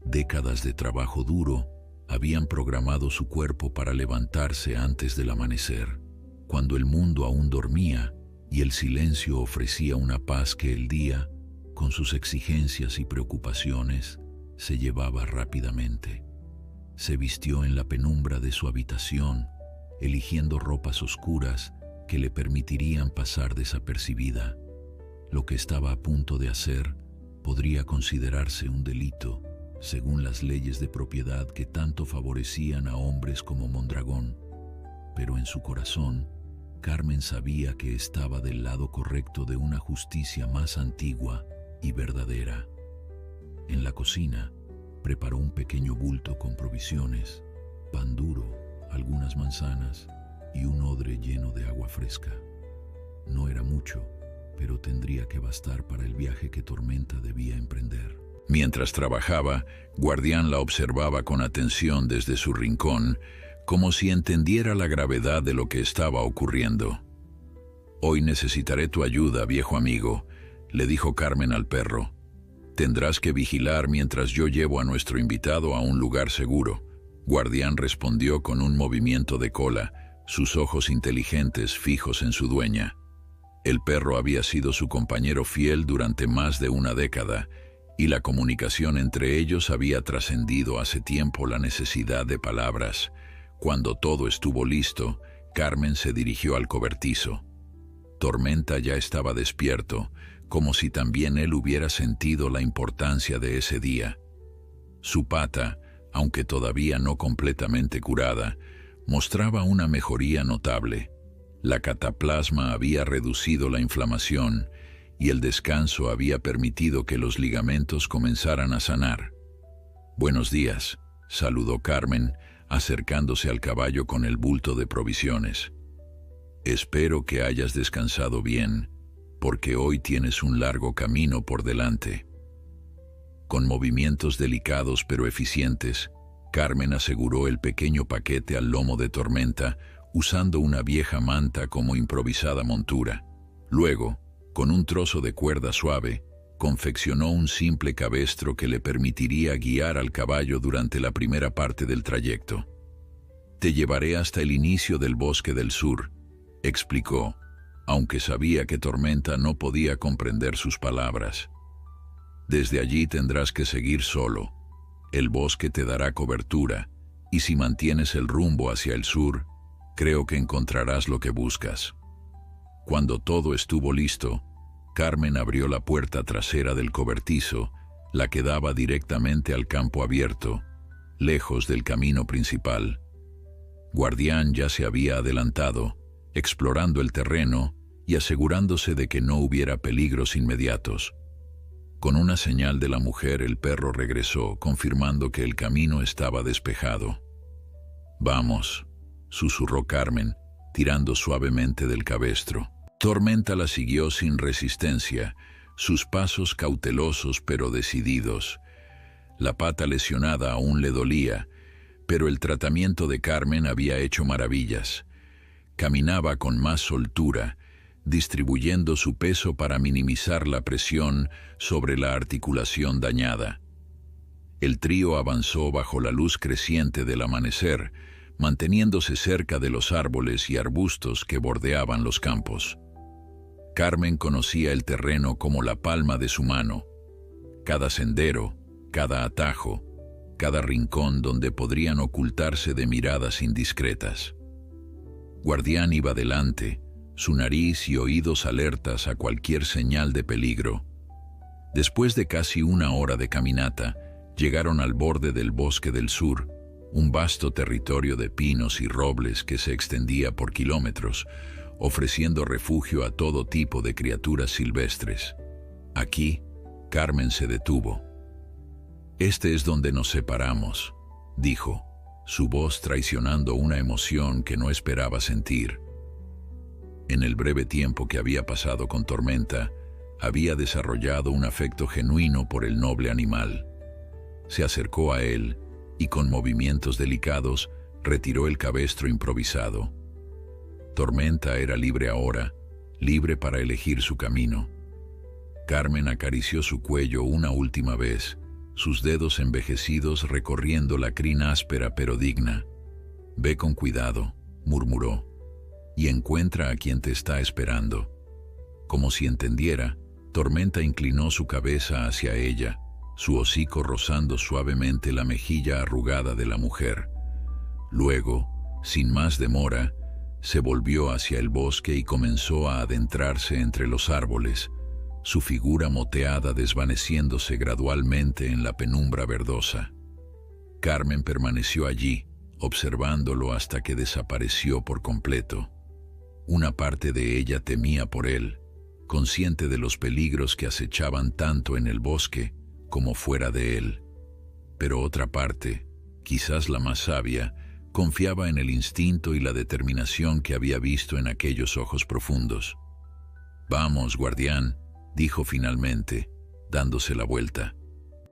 Décadas de trabajo duro habían programado su cuerpo para levantarse antes del amanecer, cuando el mundo aún dormía y el silencio ofrecía una paz que el día, con sus exigencias y preocupaciones, se llevaba rápidamente. Se vistió en la penumbra de su habitación, eligiendo ropas oscuras que le permitirían pasar desapercibida. Lo que estaba a punto de hacer podría considerarse un delito, según las leyes de propiedad que tanto favorecían a hombres como Mondragón. Pero en su corazón, Carmen sabía que estaba del lado correcto de una justicia más antigua y verdadera. En la cocina, preparó un pequeño bulto con provisiones, pan duro, algunas manzanas y un odre lleno de agua fresca. No era mucho, pero tendría que bastar para el viaje que Tormenta debía emprender. Mientras trabajaba, Guardián la observaba con atención desde su rincón, como si entendiera la gravedad de lo que estaba ocurriendo. «Hoy necesitaré tu ayuda, viejo amigo», le dijo Carmen al perro. «Tendrás que vigilar mientras yo llevo a nuestro invitado a un lugar seguro». Guardián respondió con un movimiento de cola, sus ojos inteligentes fijos en su dueña. El perro había sido su compañero fiel durante más de una década, y la comunicación entre ellos había trascendido hace tiempo la necesidad de palabras. Cuando todo estuvo listo, Carmen se dirigió al cobertizo. Tormenta ya estaba despierto, como si también él hubiera sentido la importancia de ese día. Su pata, aunque todavía no completamente curada, mostraba una mejoría notable. La cataplasma había reducido la inflamación y el descanso había permitido que los ligamentos comenzaran a sanar. «Buenos días», saludó Carmen, acercándose al caballo con el bulto de provisiones. «Espero que hayas descansado bien, porque hoy tienes un largo camino por delante». Con movimientos delicados pero eficientes, Carmen aseguró el pequeño paquete al lomo de Tormenta, usando una vieja manta como improvisada montura. Luego, con un trozo de cuerda suave, confeccionó un simple cabestro que le permitiría guiar al caballo durante la primera parte del trayecto. «Te llevaré hasta el inicio del bosque del sur», explicó, aunque sabía que Tormenta no podía comprender sus palabras. «Desde allí tendrás que seguir solo. El bosque te dará cobertura, y si mantienes el rumbo hacia el sur, creo que encontrarás lo que buscas». Cuando todo estuvo listo, Carmen abrió la puerta trasera del cobertizo, la que daba directamente al campo abierto, lejos del camino principal. Guardián ya se había adelantado, explorando el terreno y asegurándose de que no hubiera peligros inmediatos. Con una señal de la mujer, el perro regresó, confirmando que el camino estaba despejado. «Vamos», susurró Carmen, tirando suavemente del cabestro. Tormenta la siguió sin resistencia, sus pasos cautelosos pero decididos. La pata lesionada aún le dolía, pero el tratamiento de Carmen había hecho maravillas. Caminaba con más soltura, distribuyendo su peso para minimizar la presión sobre la articulación dañada. El trío avanzó bajo la luz creciente del amanecer, manteniéndose cerca de los árboles y arbustos que bordeaban los campos. Carmen conocía el terreno como la palma de su mano. Cada sendero, cada atajo, cada rincón donde podrían ocultarse de miradas indiscretas. Guardián iba delante, su nariz y oídos alertas a cualquier señal de peligro. Después de casi una hora de caminata, llegaron al borde del bosque del sur, un vasto territorio de pinos y robles que se extendía por kilómetros, ofreciendo refugio a todo tipo de criaturas silvestres. Aquí, Carmen se detuvo. «Este es donde nos separamos», dijo, su voz traicionando una emoción que no esperaba sentir. En el breve tiempo que había pasado con Tormenta, había desarrollado un afecto genuino por el noble animal. Se acercó a él y con movimientos delicados retiró el cabestro improvisado. Tormenta era libre ahora, libre para elegir su camino. Carmen acarició su cuello una última vez, sus dedos envejecidos recorriendo la crin áspera pero digna. «Ve con cuidado», murmuró, «y encuentra a quien te está esperando». Como si entendiera, Tormenta inclinó su cabeza hacia ella, su hocico rozando suavemente la mejilla arrugada de la mujer. Luego, sin más demora, se volvió hacia el bosque y comenzó a adentrarse entre los árboles, su figura moteada desvaneciéndose gradualmente en la penumbra verdosa. Carmen permaneció allí, observándolo hasta que desapareció por completo. Una parte de ella temía por él, consciente de los peligros que acechaban tanto en el bosque como fuera de él. Pero otra parte, quizás la más sabia, confiaba en el instinto y la determinación que había visto en aquellos ojos profundos. «Vamos, guardián», dijo finalmente, dándose la vuelta.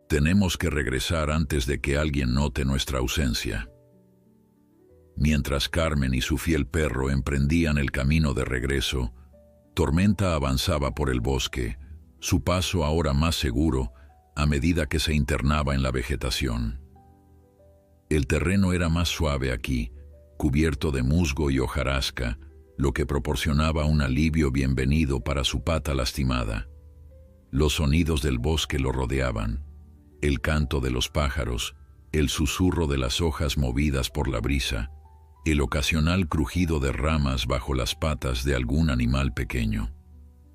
«Tenemos que regresar antes de que alguien note nuestra ausencia». Mientras Carmen y su fiel perro emprendían el camino de regreso, Tormenta avanzaba por el bosque, su paso ahora más seguro a medida que se internaba en la vegetación. El terreno era más suave aquí, cubierto de musgo y hojarasca, lo que proporcionaba un alivio bienvenido para su pata lastimada. Los sonidos del bosque lo rodeaban, el canto de los pájaros, el susurro de las hojas movidas por la brisa, el ocasional crujido de ramas bajo las patas de algún animal pequeño.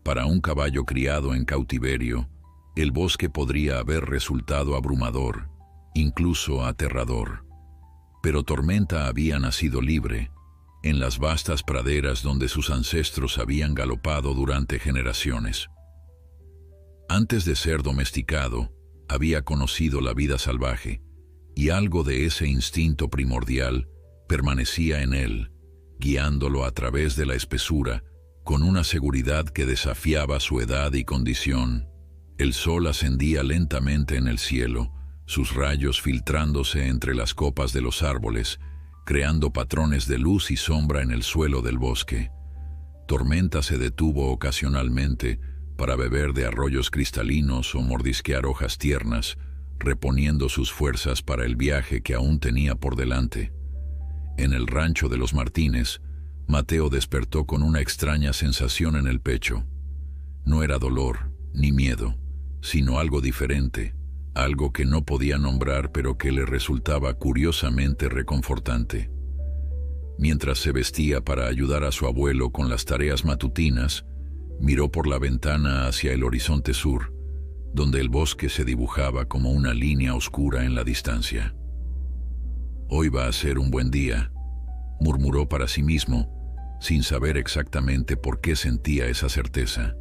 Para un caballo criado en cautiverio, el bosque podría haber resultado abrumador, incluso aterrador. Pero Tormenta había nacido libre, en las vastas praderas donde sus ancestros habían galopado durante generaciones. Antes de ser domesticado, había conocido la vida salvaje, y algo de ese instinto primordial permanecía en él, guiándolo a través de la espesura, con una seguridad que desafiaba su edad y condición. El sol ascendía lentamente en el cielo, sus rayos filtrándose entre las copas de los árboles, creando patrones de luz y sombra en el suelo del bosque. Tormenta se detuvo ocasionalmente para beber de arroyos cristalinos o mordisquear hojas tiernas, reponiendo sus fuerzas para el viaje que aún tenía por delante. En el rancho de los Martínez, Mateo despertó con una extraña sensación en el pecho. No era dolor, ni miedo, sino algo diferente, algo que no podía nombrar pero que le resultaba curiosamente reconfortante. Mientras se vestía para ayudar a su abuelo con las tareas matutinas, miró por la ventana hacia el horizonte sur, donde el bosque se dibujaba como una línea oscura en la distancia. «Hoy va a ser un buen día», murmuró para sí mismo, sin saber exactamente por qué sentía esa certeza.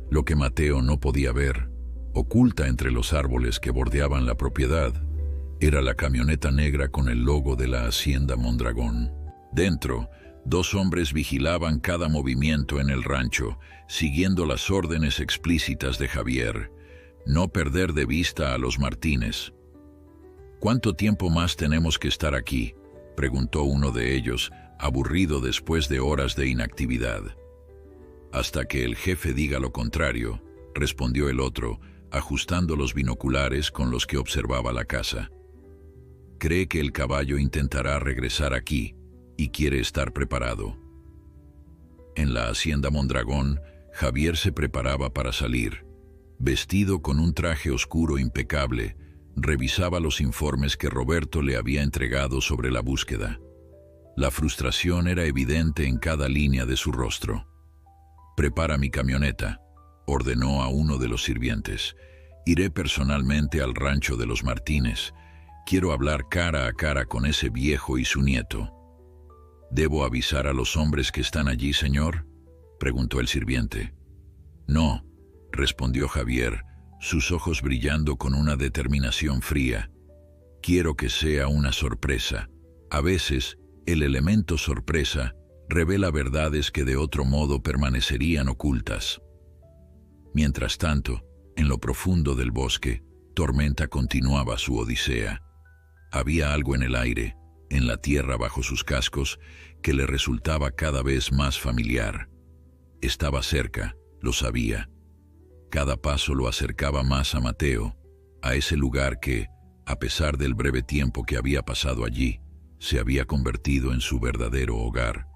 Lo que Mateo no podía ver, oculta entre los árboles que bordeaban la propiedad, era la camioneta negra con el logo de la Hacienda Mondragón. Dentro, 2 hombres vigilaban cada movimiento en el rancho, siguiendo las órdenes explícitas de Javier: no perder de vista a los Martínez. «¿Cuánto tiempo más tenemos que estar aquí?», preguntó uno de ellos, aburrido después de horas de inactividad. «Hasta que el jefe diga lo contrario», respondió el otro, ajustando los binoculares con los que observaba la casa. «Cree que el caballo intentará regresar aquí y quiere estar preparado». En la Hacienda Mondragón, Javier se preparaba para salir. Vestido con un traje oscuro impecable, revisaba los informes que Roberto le había entregado sobre la búsqueda. La frustración era evidente en cada línea de su rostro. «Prepara mi camioneta», ordenó a uno de los sirvientes. «Iré personalmente al rancho de los Martínez. Quiero hablar cara a cara con ese viejo y su nieto». «¿Debo avisar a los hombres que están allí, señor?», preguntó el sirviente. «No», respondió Javier, sus ojos brillando con una determinación fría. «Quiero que sea una sorpresa. A veces, el elemento sorpresa revela verdades que de otro modo permanecerían ocultas». Mientras tanto, en lo profundo del bosque, Tormenta continuaba su odisea. Había algo en el aire, en la tierra bajo sus cascos, que le resultaba cada vez más familiar. Estaba cerca, lo sabía. Cada paso lo acercaba más a Mateo, a ese lugar que, a pesar del breve tiempo que había pasado allí, se había convertido en su verdadero hogar.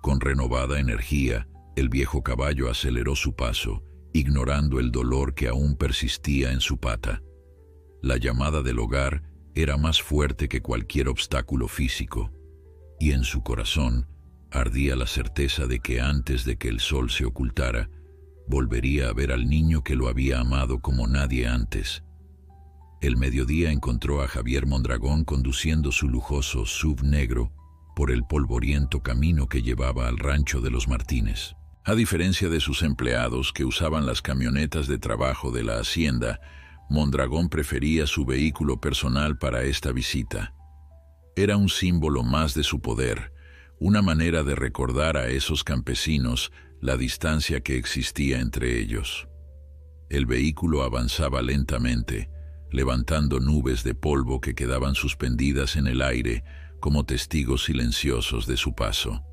Con renovada energía, el viejo caballo aceleró su paso, ignorando el dolor que aún persistía en su pata. La llamada del hogar era más fuerte que cualquier obstáculo físico, y en su corazón ardía la certeza de que antes de que el sol se ocultara, volvería a ver al niño que lo había amado como nadie antes. El mediodía encontró a Javier Mondragón conduciendo su lujoso SUV negro por el polvoriento camino que llevaba al rancho de los Martínez. A diferencia de sus empleados que usaban las camionetas de trabajo de la hacienda, Mondragón prefería su vehículo personal para esta visita. Era un símbolo más de su poder, una manera de recordar a esos campesinos la distancia que existía entre ellos. El vehículo avanzaba lentamente, levantando nubes de polvo que quedaban suspendidas en el aire, como testigos silenciosos de su paso.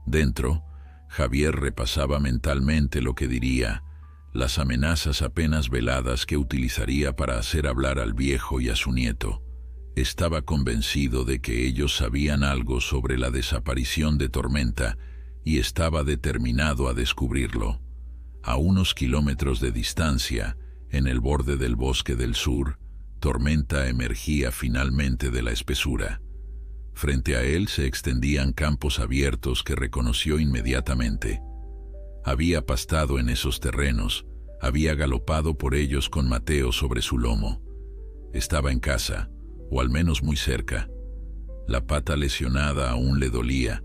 Dentro, Javier repasaba mentalmente lo que diría, las amenazas apenas veladas que utilizaría para hacer hablar al viejo y a su nieto. Estaba convencido de que ellos sabían algo sobre la desaparición de Tormenta y estaba determinado a descubrirlo. A unos kilómetros de distancia, en el borde del bosque del sur, Tormenta emergía finalmente de la espesura. Frente a él se extendían campos abiertos que reconoció inmediatamente. Había pastado en esos terrenos, había galopado por ellos con Mateo sobre su lomo. Estaba en casa, o al menos muy cerca. La pata lesionada aún le dolía,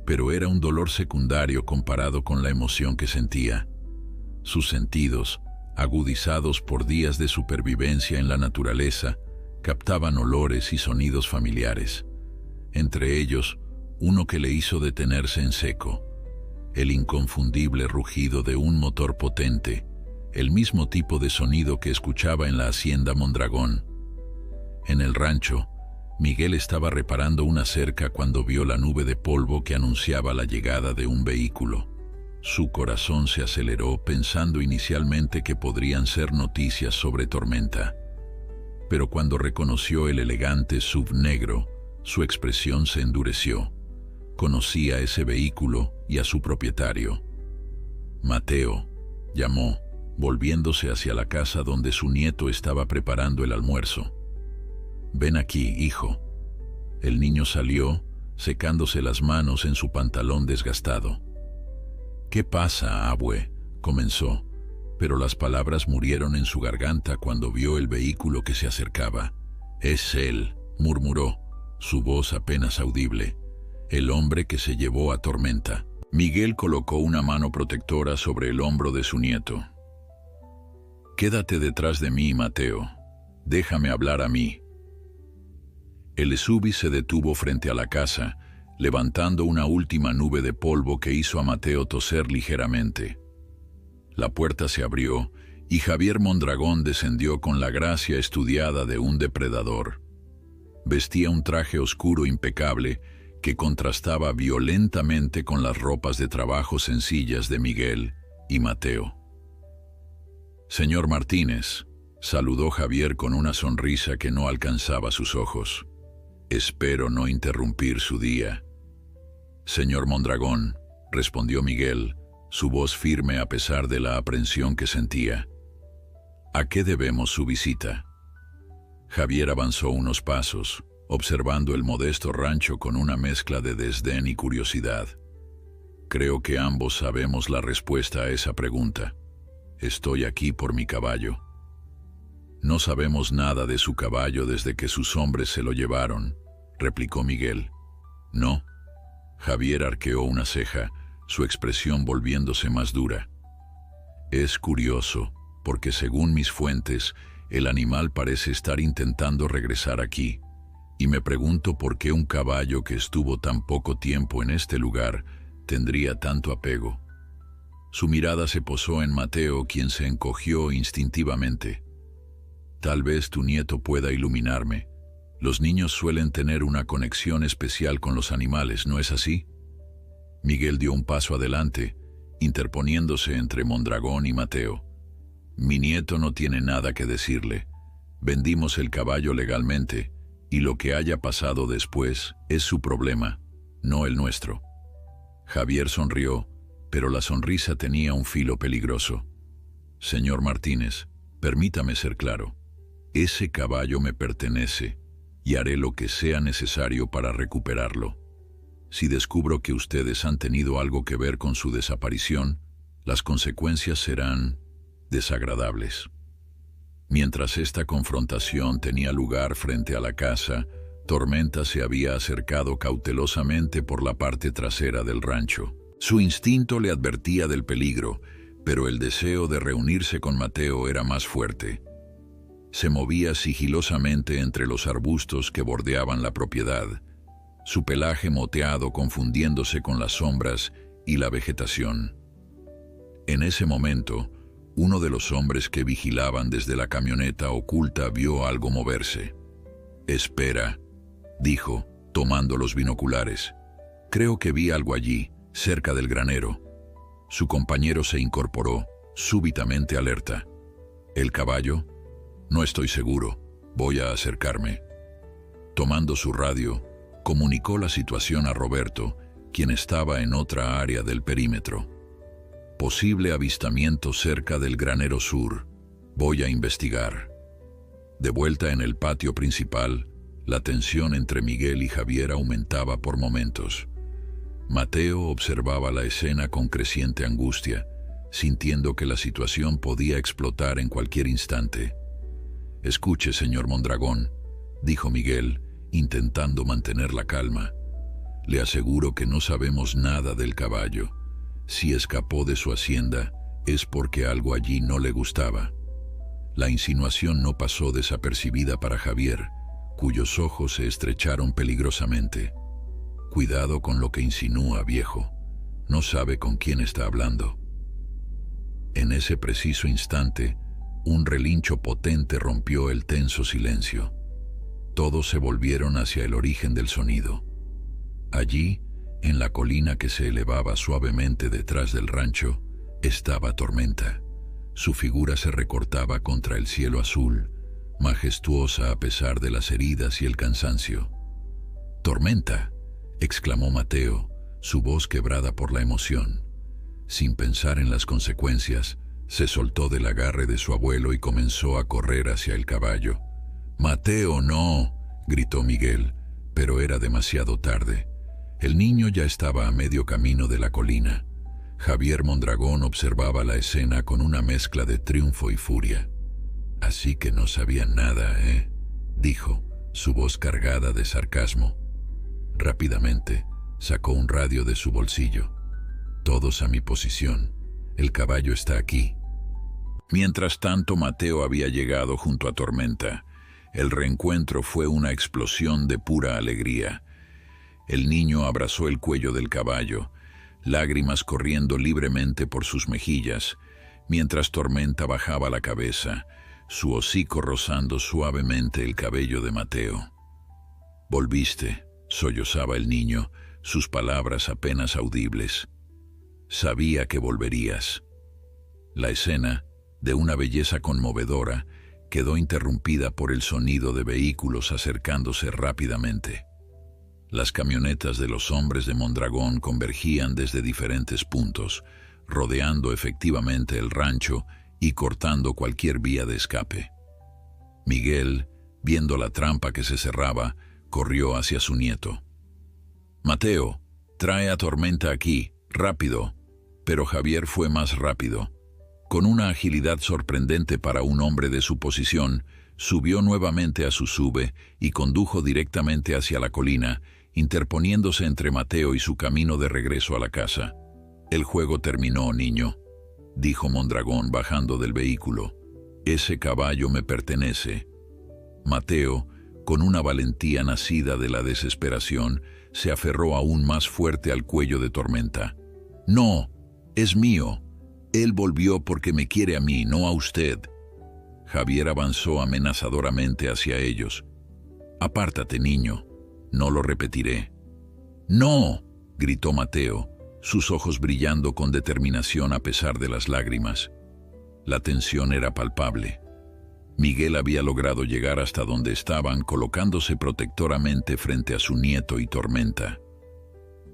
pero era un dolor secundario comparado con la emoción que sentía. Sus sentidos, agudizados por días de supervivencia en la naturaleza, captaban olores y sonidos familiares. Entre ellos, uno que le hizo detenerse en seco, el inconfundible rugido de un motor potente, el mismo tipo de sonido que escuchaba en la hacienda Mondragón. En el rancho, Miguel estaba reparando una cerca cuando vio la nube de polvo que anunciaba la llegada de un vehículo. Su corazón se aceleró pensando inicialmente que podrían ser noticias sobre Tormenta. Pero cuando reconoció el elegante SUV negro, su expresión se endureció. Conocía ese vehículo y a su propietario. Mateo, llamó, volviéndose hacia la casa donde su nieto estaba preparando el almuerzo. «Ven aquí, hijo». El niño salió, secándose las manos en su pantalón desgastado. «¿Qué pasa, abue?», comenzó, pero las palabras murieron en su garganta cuando vio el vehículo que se acercaba. «Es él», murmuró, su voz apenas audible, «el hombre que se llevó a Tormenta». Miguel colocó una mano protectora sobre el hombro de su nieto. «Quédate detrás de mí, Mateo. Déjame hablar a mí». El SUV se detuvo frente a la casa, levantando una última nube de polvo que hizo a Mateo toser ligeramente. La puerta se abrió y Javier Mondragón descendió con la gracia estudiada de un depredador. Vestía un traje oscuro impecable que contrastaba violentamente con las ropas de trabajo sencillas de Miguel y Mateo. «Señor Martínez», saludó Javier con una sonrisa que no alcanzaba sus ojos. «Espero no interrumpir su día». «Señor Mondragón», respondió Miguel, su voz firme a pesar de la aprensión que sentía. «¿A qué debemos su visita?» Javier avanzó unos pasos, observando el modesto rancho con una mezcla de desdén y curiosidad. «Creo que ambos sabemos la respuesta a esa pregunta. Estoy aquí por mi caballo». «No sabemos nada de su caballo desde que sus hombres se lo llevaron», replicó Miguel. «¿No?». Javier arqueó una ceja, su expresión volviéndose más dura. «Es curioso, porque según mis fuentes, el animal parece estar intentando regresar aquí, y me pregunto por qué un caballo que estuvo tan poco tiempo en este lugar tendría tanto apego». Su mirada se posó en Mateo, quien se encogió instintivamente. «Tal vez tu nieto pueda iluminarme. Los niños suelen tener una conexión especial con los animales, ¿no es así?». Miguel dio un paso adelante, interponiéndose entre Mondragón y Mateo. «Mi nieto no tiene nada que decirle. Vendimos el caballo legalmente, y lo que haya pasado después es su problema, no el nuestro». Javier sonrió, pero la sonrisa tenía un filo peligroso. «Señor Martínez, permítame ser claro. Ese caballo me pertenece, y haré lo que sea necesario para recuperarlo. Si descubro que ustedes han tenido algo que ver con su desaparición, las consecuencias serán desagradables». Mientras esta confrontación tenía lugar frente a la casa, Tormenta se había acercado cautelosamente por la parte trasera del rancho. Su instinto le advertía del peligro, pero el deseo de reunirse con Mateo era más fuerte. Se movía sigilosamente entre los arbustos que bordeaban la propiedad, su pelaje moteado confundiéndose con las sombras y la vegetación. En ese momento, uno de los hombres que vigilaban desde la camioneta oculta vio algo moverse. «Espera», dijo, tomando los binoculares. Creo que vi algo allí, cerca del granero. Su compañero se incorporó, súbitamente alerta. ¿El caballo? No estoy seguro. Voy a acercarme. Tomando su radio, comunicó la situación a Roberto, quien estaba en otra área del perímetro. Posible avistamiento cerca del granero sur. Voy a investigar. De vuelta en el patio principal, la tensión entre Miguel y Javier aumentaba por momentos. Mateo observaba la escena con creciente angustia, sintiendo que la situación podía explotar en cualquier instante. «Escuche, señor Mondragón», dijo Miguel, intentando mantener la calma. «Le aseguro que no sabemos nada del caballo. Si escapó de su hacienda, es porque algo allí no le gustaba». La insinuación no pasó desapercibida para Javier, cuyos ojos se estrecharon peligrosamente. «Cuidado con lo que insinúa, viejo. No sabe con quién está hablando». En ese preciso instante, un relincho potente rompió el tenso silencio. Todos se volvieron hacia el origen del sonido. Allí, en la colina que se elevaba suavemente detrás del rancho, estaba Tormenta. Su figura se recortaba contra el cielo azul, majestuosa a pesar de las heridas y el cansancio. «¡Tormenta!», exclamó Mateo, su voz quebrada por la emoción. Sin pensar en las consecuencias, se soltó del agarre de su abuelo y comenzó a correr hacia el caballo. «¡Mateo, no!», gritó Miguel, pero era demasiado tarde. El niño ya estaba a medio camino de la colina. Javier Mondragón observaba la escena con una mezcla de triunfo y furia. «Así que no sabían nada, ¿eh?», dijo, su voz cargada de sarcasmo. Rápidamente, sacó un radio de su bolsillo. «Todos a mi posición. El caballo está aquí». Mientras tanto, Mateo había llegado junto a Tormenta. El reencuentro fue una explosión de pura alegría. El niño abrazó el cuello del caballo, lágrimas corriendo libremente por sus mejillas, mientras Tormenta bajaba la cabeza, su hocico rozando suavemente el cabello de Mateo. «Volviste», sollozaba el niño, sus palabras apenas audibles. «Sabía que volverías». La escena, de una belleza conmovedora, quedó interrumpida por el sonido de vehículos acercándose rápidamente. Las camionetas de los hombres de Mondragón convergían desde diferentes puntos, rodeando efectivamente el rancho y cortando cualquier vía de escape. Miguel, viendo la trampa que se cerraba, corrió hacia su nieto. «Mateo, trae a Tormenta aquí, rápido». Pero Javier fue más rápido. Con una agilidad sorprendente para un hombre de su posición, subió nuevamente a su sube y condujo directamente hacia la colina, interponiéndose entre Mateo y su camino de regreso a la casa. «El juego terminó, niño», dijo Mondragón bajando del vehículo. «Ese caballo me pertenece». Mateo, con una valentía nacida de la desesperación, se aferró aún más fuerte al cuello de Tormenta. «No, es mío. Él volvió porque me quiere a mí, no a usted». Javier avanzó amenazadoramente hacia ellos. «Apártate, niño. No lo repetiré». «¡No!», gritó Mateo, sus ojos brillando con determinación a pesar de las lágrimas. La tensión era palpable. Miguel había logrado llegar hasta donde estaban, colocándose protectoramente frente a su nieto y Tormenta.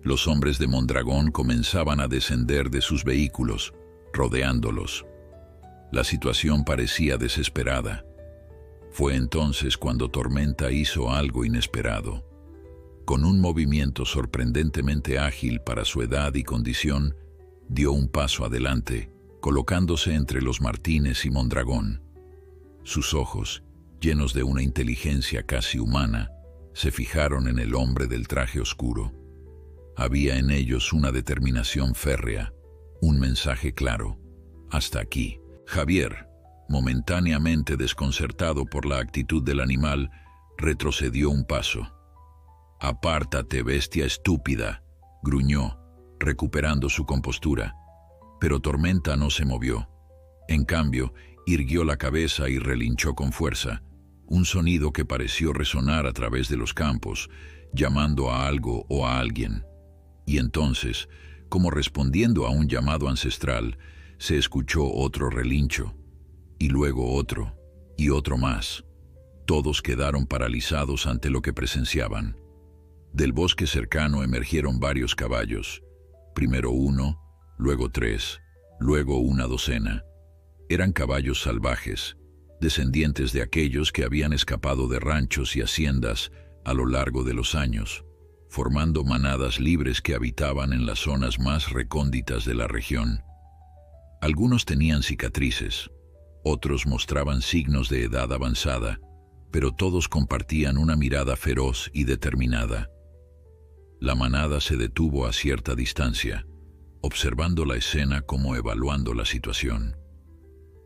Los hombres de Mondragón comenzaban a descender de sus vehículos, rodeándolos. La situación parecía desesperada. Fue entonces cuando Tormenta hizo algo inesperado. Con un movimiento sorprendentemente ágil para su edad y condición, dio un paso adelante, colocándose entre los Martínez y Mondragón. Sus ojos, llenos de una inteligencia casi humana, se fijaron en el hombre del traje oscuro. Había en ellos una determinación férrea, un mensaje claro. «Hasta aquí». Javier, momentáneamente desconcertado por la actitud del animal, retrocedió un paso. «Apártate, bestia estúpida», gruñó, recuperando su compostura. Pero Tormenta no se movió. En cambio, irguió la cabeza y relinchó con fuerza, un sonido que pareció resonar a través de los campos, llamando a algo o a alguien. Y entonces, como respondiendo a un llamado ancestral, se escuchó otro relincho, y luego otro, y otro más. Todos quedaron paralizados ante lo que presenciaban. Del bosque cercano emergieron varios caballos, primero uno, luego tres, luego una docena. Eran caballos salvajes, descendientes de aquellos que habían escapado de ranchos y haciendas a lo largo de los años, formando manadas libres que habitaban en las zonas más recónditas de la región. Algunos tenían cicatrices, otros mostraban signos de edad avanzada, pero todos compartían una mirada feroz y determinada. La manada se detuvo a cierta distancia, observando la escena como evaluando la situación.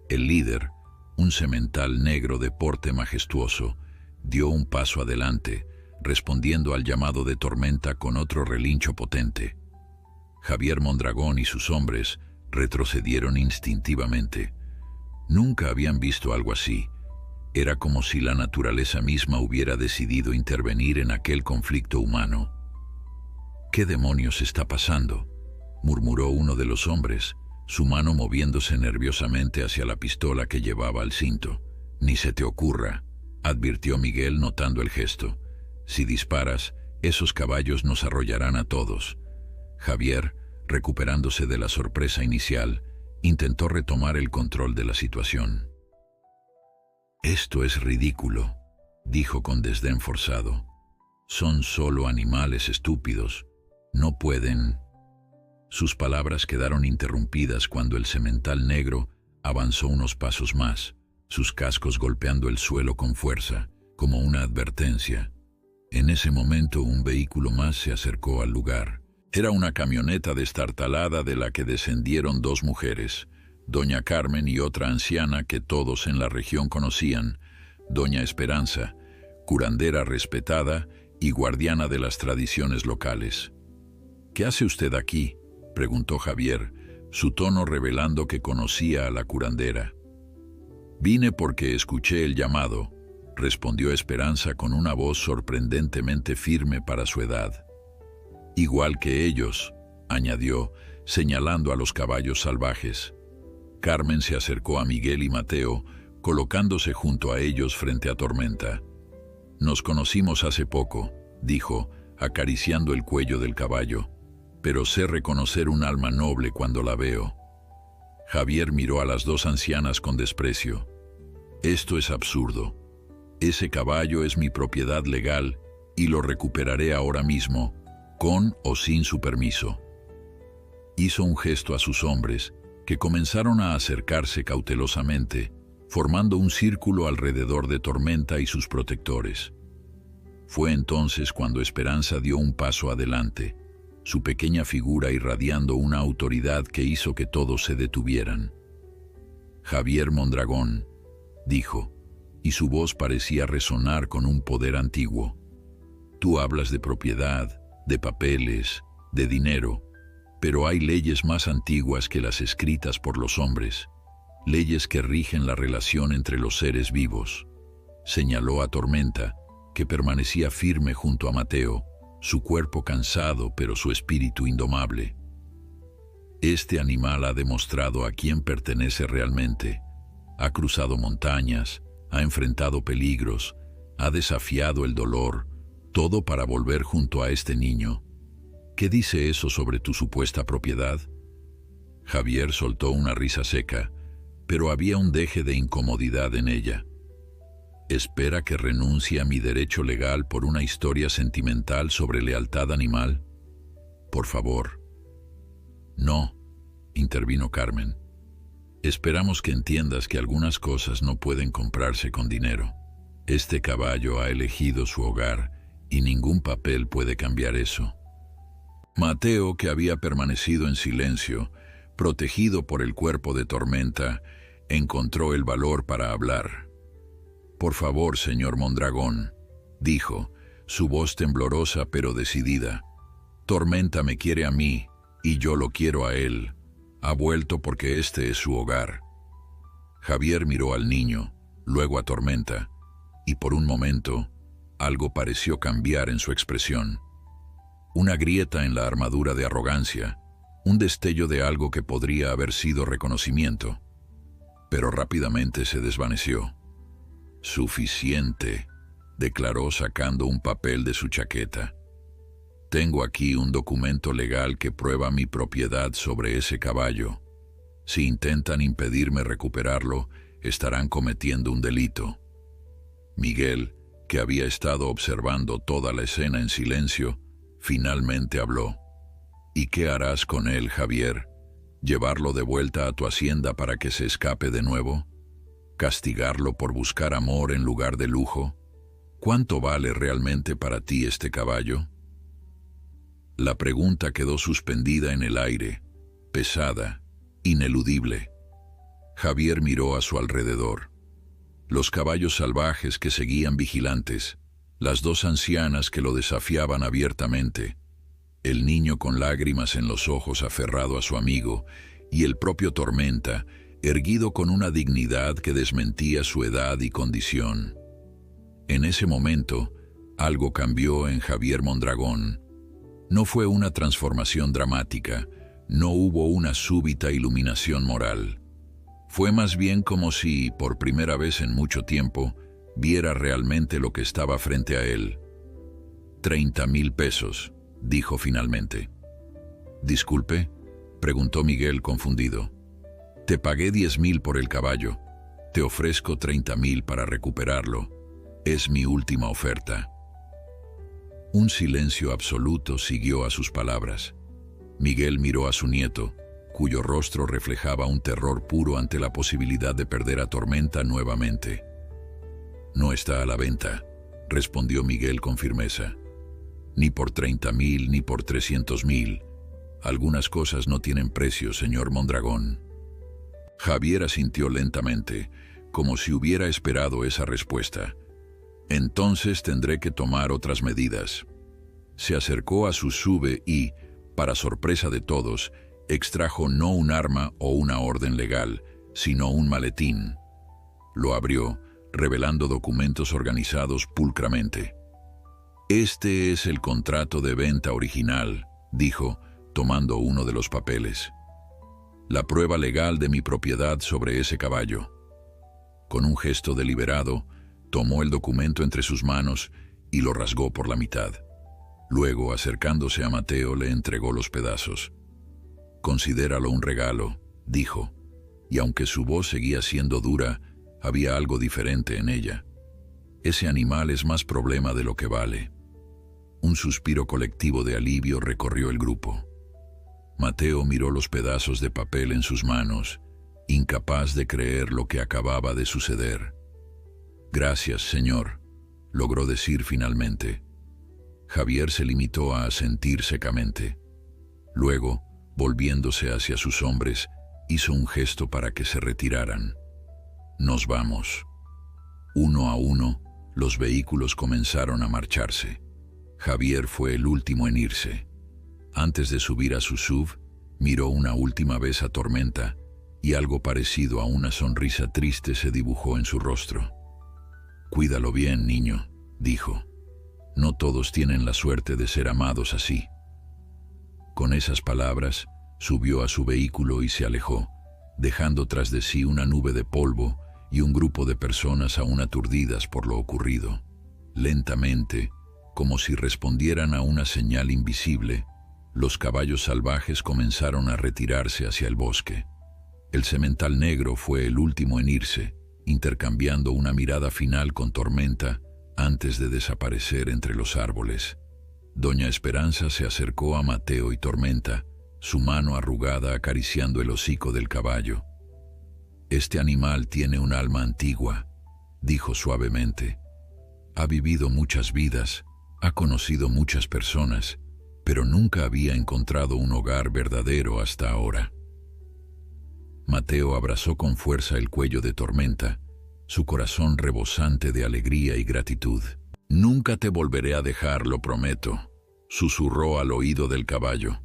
El líder, un semental negro de porte majestuoso, dio un paso adelante, respondiendo al llamado de tormenta con otro relincho potente. Javier Mondragón y sus hombres retrocedieron instintivamente. Nunca habían visto algo así. Era como si la naturaleza misma hubiera decidido intervenir en aquel conflicto humano. «¿Qué demonios está pasando?», murmuró uno de los hombres, su mano moviéndose nerviosamente hacia la pistola que llevaba al cinto. «Ni se te ocurra», advirtió Miguel notando el gesto. «Si disparas, esos caballos nos arrollarán a todos». Javier, recuperándose de la sorpresa inicial, intentó retomar el control de la situación. «Esto es ridículo», dijo con desdén forzado. «Son solo animales estúpidos. No pueden...». Sus palabras quedaron interrumpidas cuando el semental negro avanzó unos pasos más, sus cascos golpeando el suelo con fuerza, como una advertencia. En ese momento un vehículo más se acercó al lugar. Era una camioneta destartalada de la que descendieron dos mujeres, doña Carmen y otra anciana que todos en la región conocían, doña Esperanza, curandera respetada y guardiana de las tradiciones locales. «¿Qué hace usted aquí?», preguntó Javier, su tono revelando que conocía a la curandera. «Vine porque escuché el llamado», respondió Esperanza con una voz sorprendentemente firme para su edad. «Igual que ellos», añadió, señalando a los caballos salvajes. Carmen se acercó a Miguel y Mateo, colocándose junto a ellos frente a Tormenta. «Nos conocimos hace poco», dijo, acariciando el cuello del caballo, «pero sé reconocer un alma noble cuando la veo». Javier miró a las dos ancianas con desprecio. «Esto es absurdo. Ese caballo es mi propiedad legal y lo recuperaré ahora mismo, con o sin su permiso». Hizo un gesto a sus hombres, que comenzaron a acercarse cautelosamente, formando un círculo alrededor de Tormenta y sus protectores. Fue entonces cuando Esperanza dio un paso adelante, su pequeña figura irradiando una autoridad que hizo que todos se detuvieran. «Javier Mondragón», dijo, y su voz parecía resonar con un poder antiguo. «Tú hablas de propiedad, de papeles, de dinero, pero hay leyes más antiguas que las escritas por los hombres, leyes que rigen la relación entre los seres vivos». Señaló a Tormenta, que permanecía firme junto a Mateo, su cuerpo cansado pero su espíritu indomable. «Este animal ha demostrado a quién pertenece realmente. Ha cruzado montañas, ha enfrentado peligros, ha desafiado el dolor, todo para volver junto a este niño. ¿Qué dice eso sobre tu supuesta propiedad?». Javier soltó una risa seca, pero había un deje de incomodidad en ella. «¿Espera que renuncie a mi derecho legal por una historia sentimental sobre lealtad animal? Por favor». «No», intervino Carmen. «Esperamos que entiendas que algunas cosas no pueden comprarse con dinero. Este caballo ha elegido su hogar y ningún papel puede cambiar eso». Mateo, que había permanecido en silencio, protegido por el cuerpo de Tormenta, encontró el valor para hablar. «Por favor, señor Mondragón», dijo, su voz temblorosa pero decidida. «Tormenta me quiere a mí, y yo lo quiero a él. Ha vuelto porque este es su hogar». Javier miró al niño, luego a Tormenta, y por un momento, algo pareció cambiar en su expresión. Una grieta en la armadura de arrogancia, un destello de algo que podría haber sido reconocimiento, pero rápidamente se desvaneció. «Suficiente», declaró sacando un papel de su chaqueta. «Tengo aquí un documento legal que prueba mi propiedad sobre ese caballo. Si intentan impedirme recuperarlo, estarán cometiendo un delito». Miguel, que había estado observando toda la escena en silencio, finalmente habló. «¿Y qué harás con él, Javier? ¿Llevarlo de vuelta a tu hacienda para que se escape de nuevo? ¿Castigarlo por buscar amor en lugar de lujo? ¿Cuánto vale realmente para ti este caballo?» La pregunta quedó suspendida en el aire, pesada, ineludible. Javier miró a su alrededor. Los caballos salvajes que seguían vigilantes, las dos ancianas que lo desafiaban abiertamente, el niño con lágrimas en los ojos aferrado a su amigo, y el propio Tormenta, erguido con una dignidad que desmentía su edad y condición. En ese momento, algo cambió en Javier Mondragón. No fue una transformación dramática, no hubo una súbita iluminación moral. Fue más bien como si, por primera vez en mucho tiempo, viera realmente lo que estaba frente a él. 30,000 pesos, dijo finalmente. «Disculpe», preguntó Miguel confundido. «Te pagué 10,000 por el caballo. Te ofrezco 30,000 para recuperarlo. Es mi última oferta». Un silencio absoluto siguió a sus palabras. Miguel miró a su nieto, cuyo rostro reflejaba un terror puro ante la posibilidad de perder a Tormenta nuevamente. «No está a la venta», respondió Miguel con firmeza. «Ni por 30,000 ni por 300,000. Algunas cosas no tienen precio, señor Mondragón». Javier asintió lentamente, como si hubiera esperado esa respuesta. «Entonces tendré que tomar otras medidas». Se acercó a su sube y, para sorpresa de todos, extrajo no un arma o una orden legal, sino un maletín. Lo abrió, revelando documentos organizados pulcramente. «Este es el contrato de venta original», dijo, tomando uno de los papeles. «La prueba legal de mi propiedad sobre ese caballo». Con un gesto deliberado, tomó el documento entre sus manos y lo rasgó por la mitad. Luego, acercándose a Mateo, le entregó los pedazos. «Considéralo un regalo», dijo, y aunque su voz seguía siendo dura, había algo diferente en ella. «Ese animal es más problema de lo que vale». Un suspiro colectivo de alivio recorrió el grupo. Mateo miró los pedazos de papel en sus manos, incapaz de creer lo que acababa de suceder. «Gracias, señor», logró decir finalmente. Javier se limitó a asentir secamente. Luego, volviéndose hacia sus hombres, hizo un gesto para que se retiraran. «Nos vamos». Uno a uno, los vehículos comenzaron a marcharse. Javier fue el último en irse. Antes de subir a su SUV, miró una última vez a Tormenta y algo parecido a una sonrisa triste se dibujó en su rostro. «Cuídalo bien, niño», dijo. «No todos tienen la suerte de ser amados así». Con esas palabras, subió a su vehículo y se alejó, dejando tras de sí una nube de polvo y un grupo de personas aún aturdidas por lo ocurrido. Lentamente, como si respondieran a una señal invisible, los caballos salvajes comenzaron a retirarse hacia el bosque. El semental negro fue el último en irse, intercambiando una mirada final con Tormenta antes de desaparecer entre los árboles. Doña Esperanza se acercó a Mateo y Tormenta, su mano arrugada acariciando el hocico del caballo. «Este animal tiene un alma antigua», dijo suavemente. «Ha vivido muchas vidas, ha conocido muchas personas, pero nunca había encontrado un hogar verdadero hasta ahora». Mateo abrazó con fuerza el cuello de Tormenta, su corazón rebosante de alegría y gratitud. «Nunca te volveré a dejar, lo prometo», susurró al oído del caballo.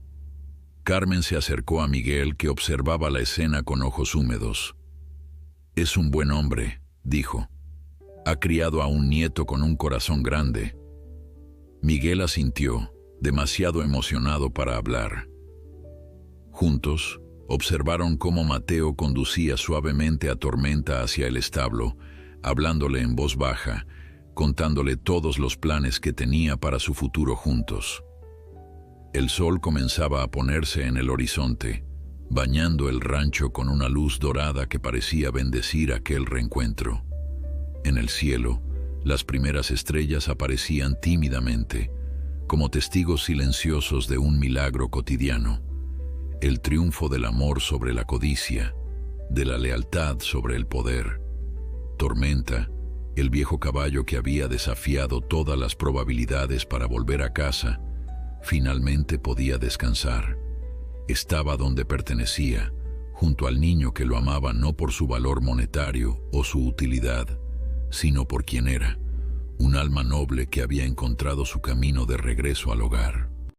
Carmen se acercó a Miguel, que observaba la escena con ojos húmedos. «Es un buen hombre», dijo. Ha criado a un nieto con un corazón grande. Miguel asintió, demasiado emocionado para hablar. Juntos, observaron cómo Mateo conducía suavemente a Tormenta hacia el establo, hablándole en voz baja, contándole todos los planes que tenía para su futuro juntos. El sol comenzaba a ponerse en el horizonte, bañando el rancho con una luz dorada que parecía bendecir aquel reencuentro. En el cielo, las primeras estrellas aparecían tímidamente, como testigos silenciosos de un milagro cotidiano, el triunfo del amor sobre la codicia, de la lealtad sobre el poder. Tormenta, el viejo caballo que había desafiado todas las probabilidades para volver a casa, finalmente podía descansar. Estaba donde pertenecía, junto al niño que lo amaba no por su valor monetario o su utilidad, sino por quien era, un alma noble que había encontrado su camino de regreso al hogar.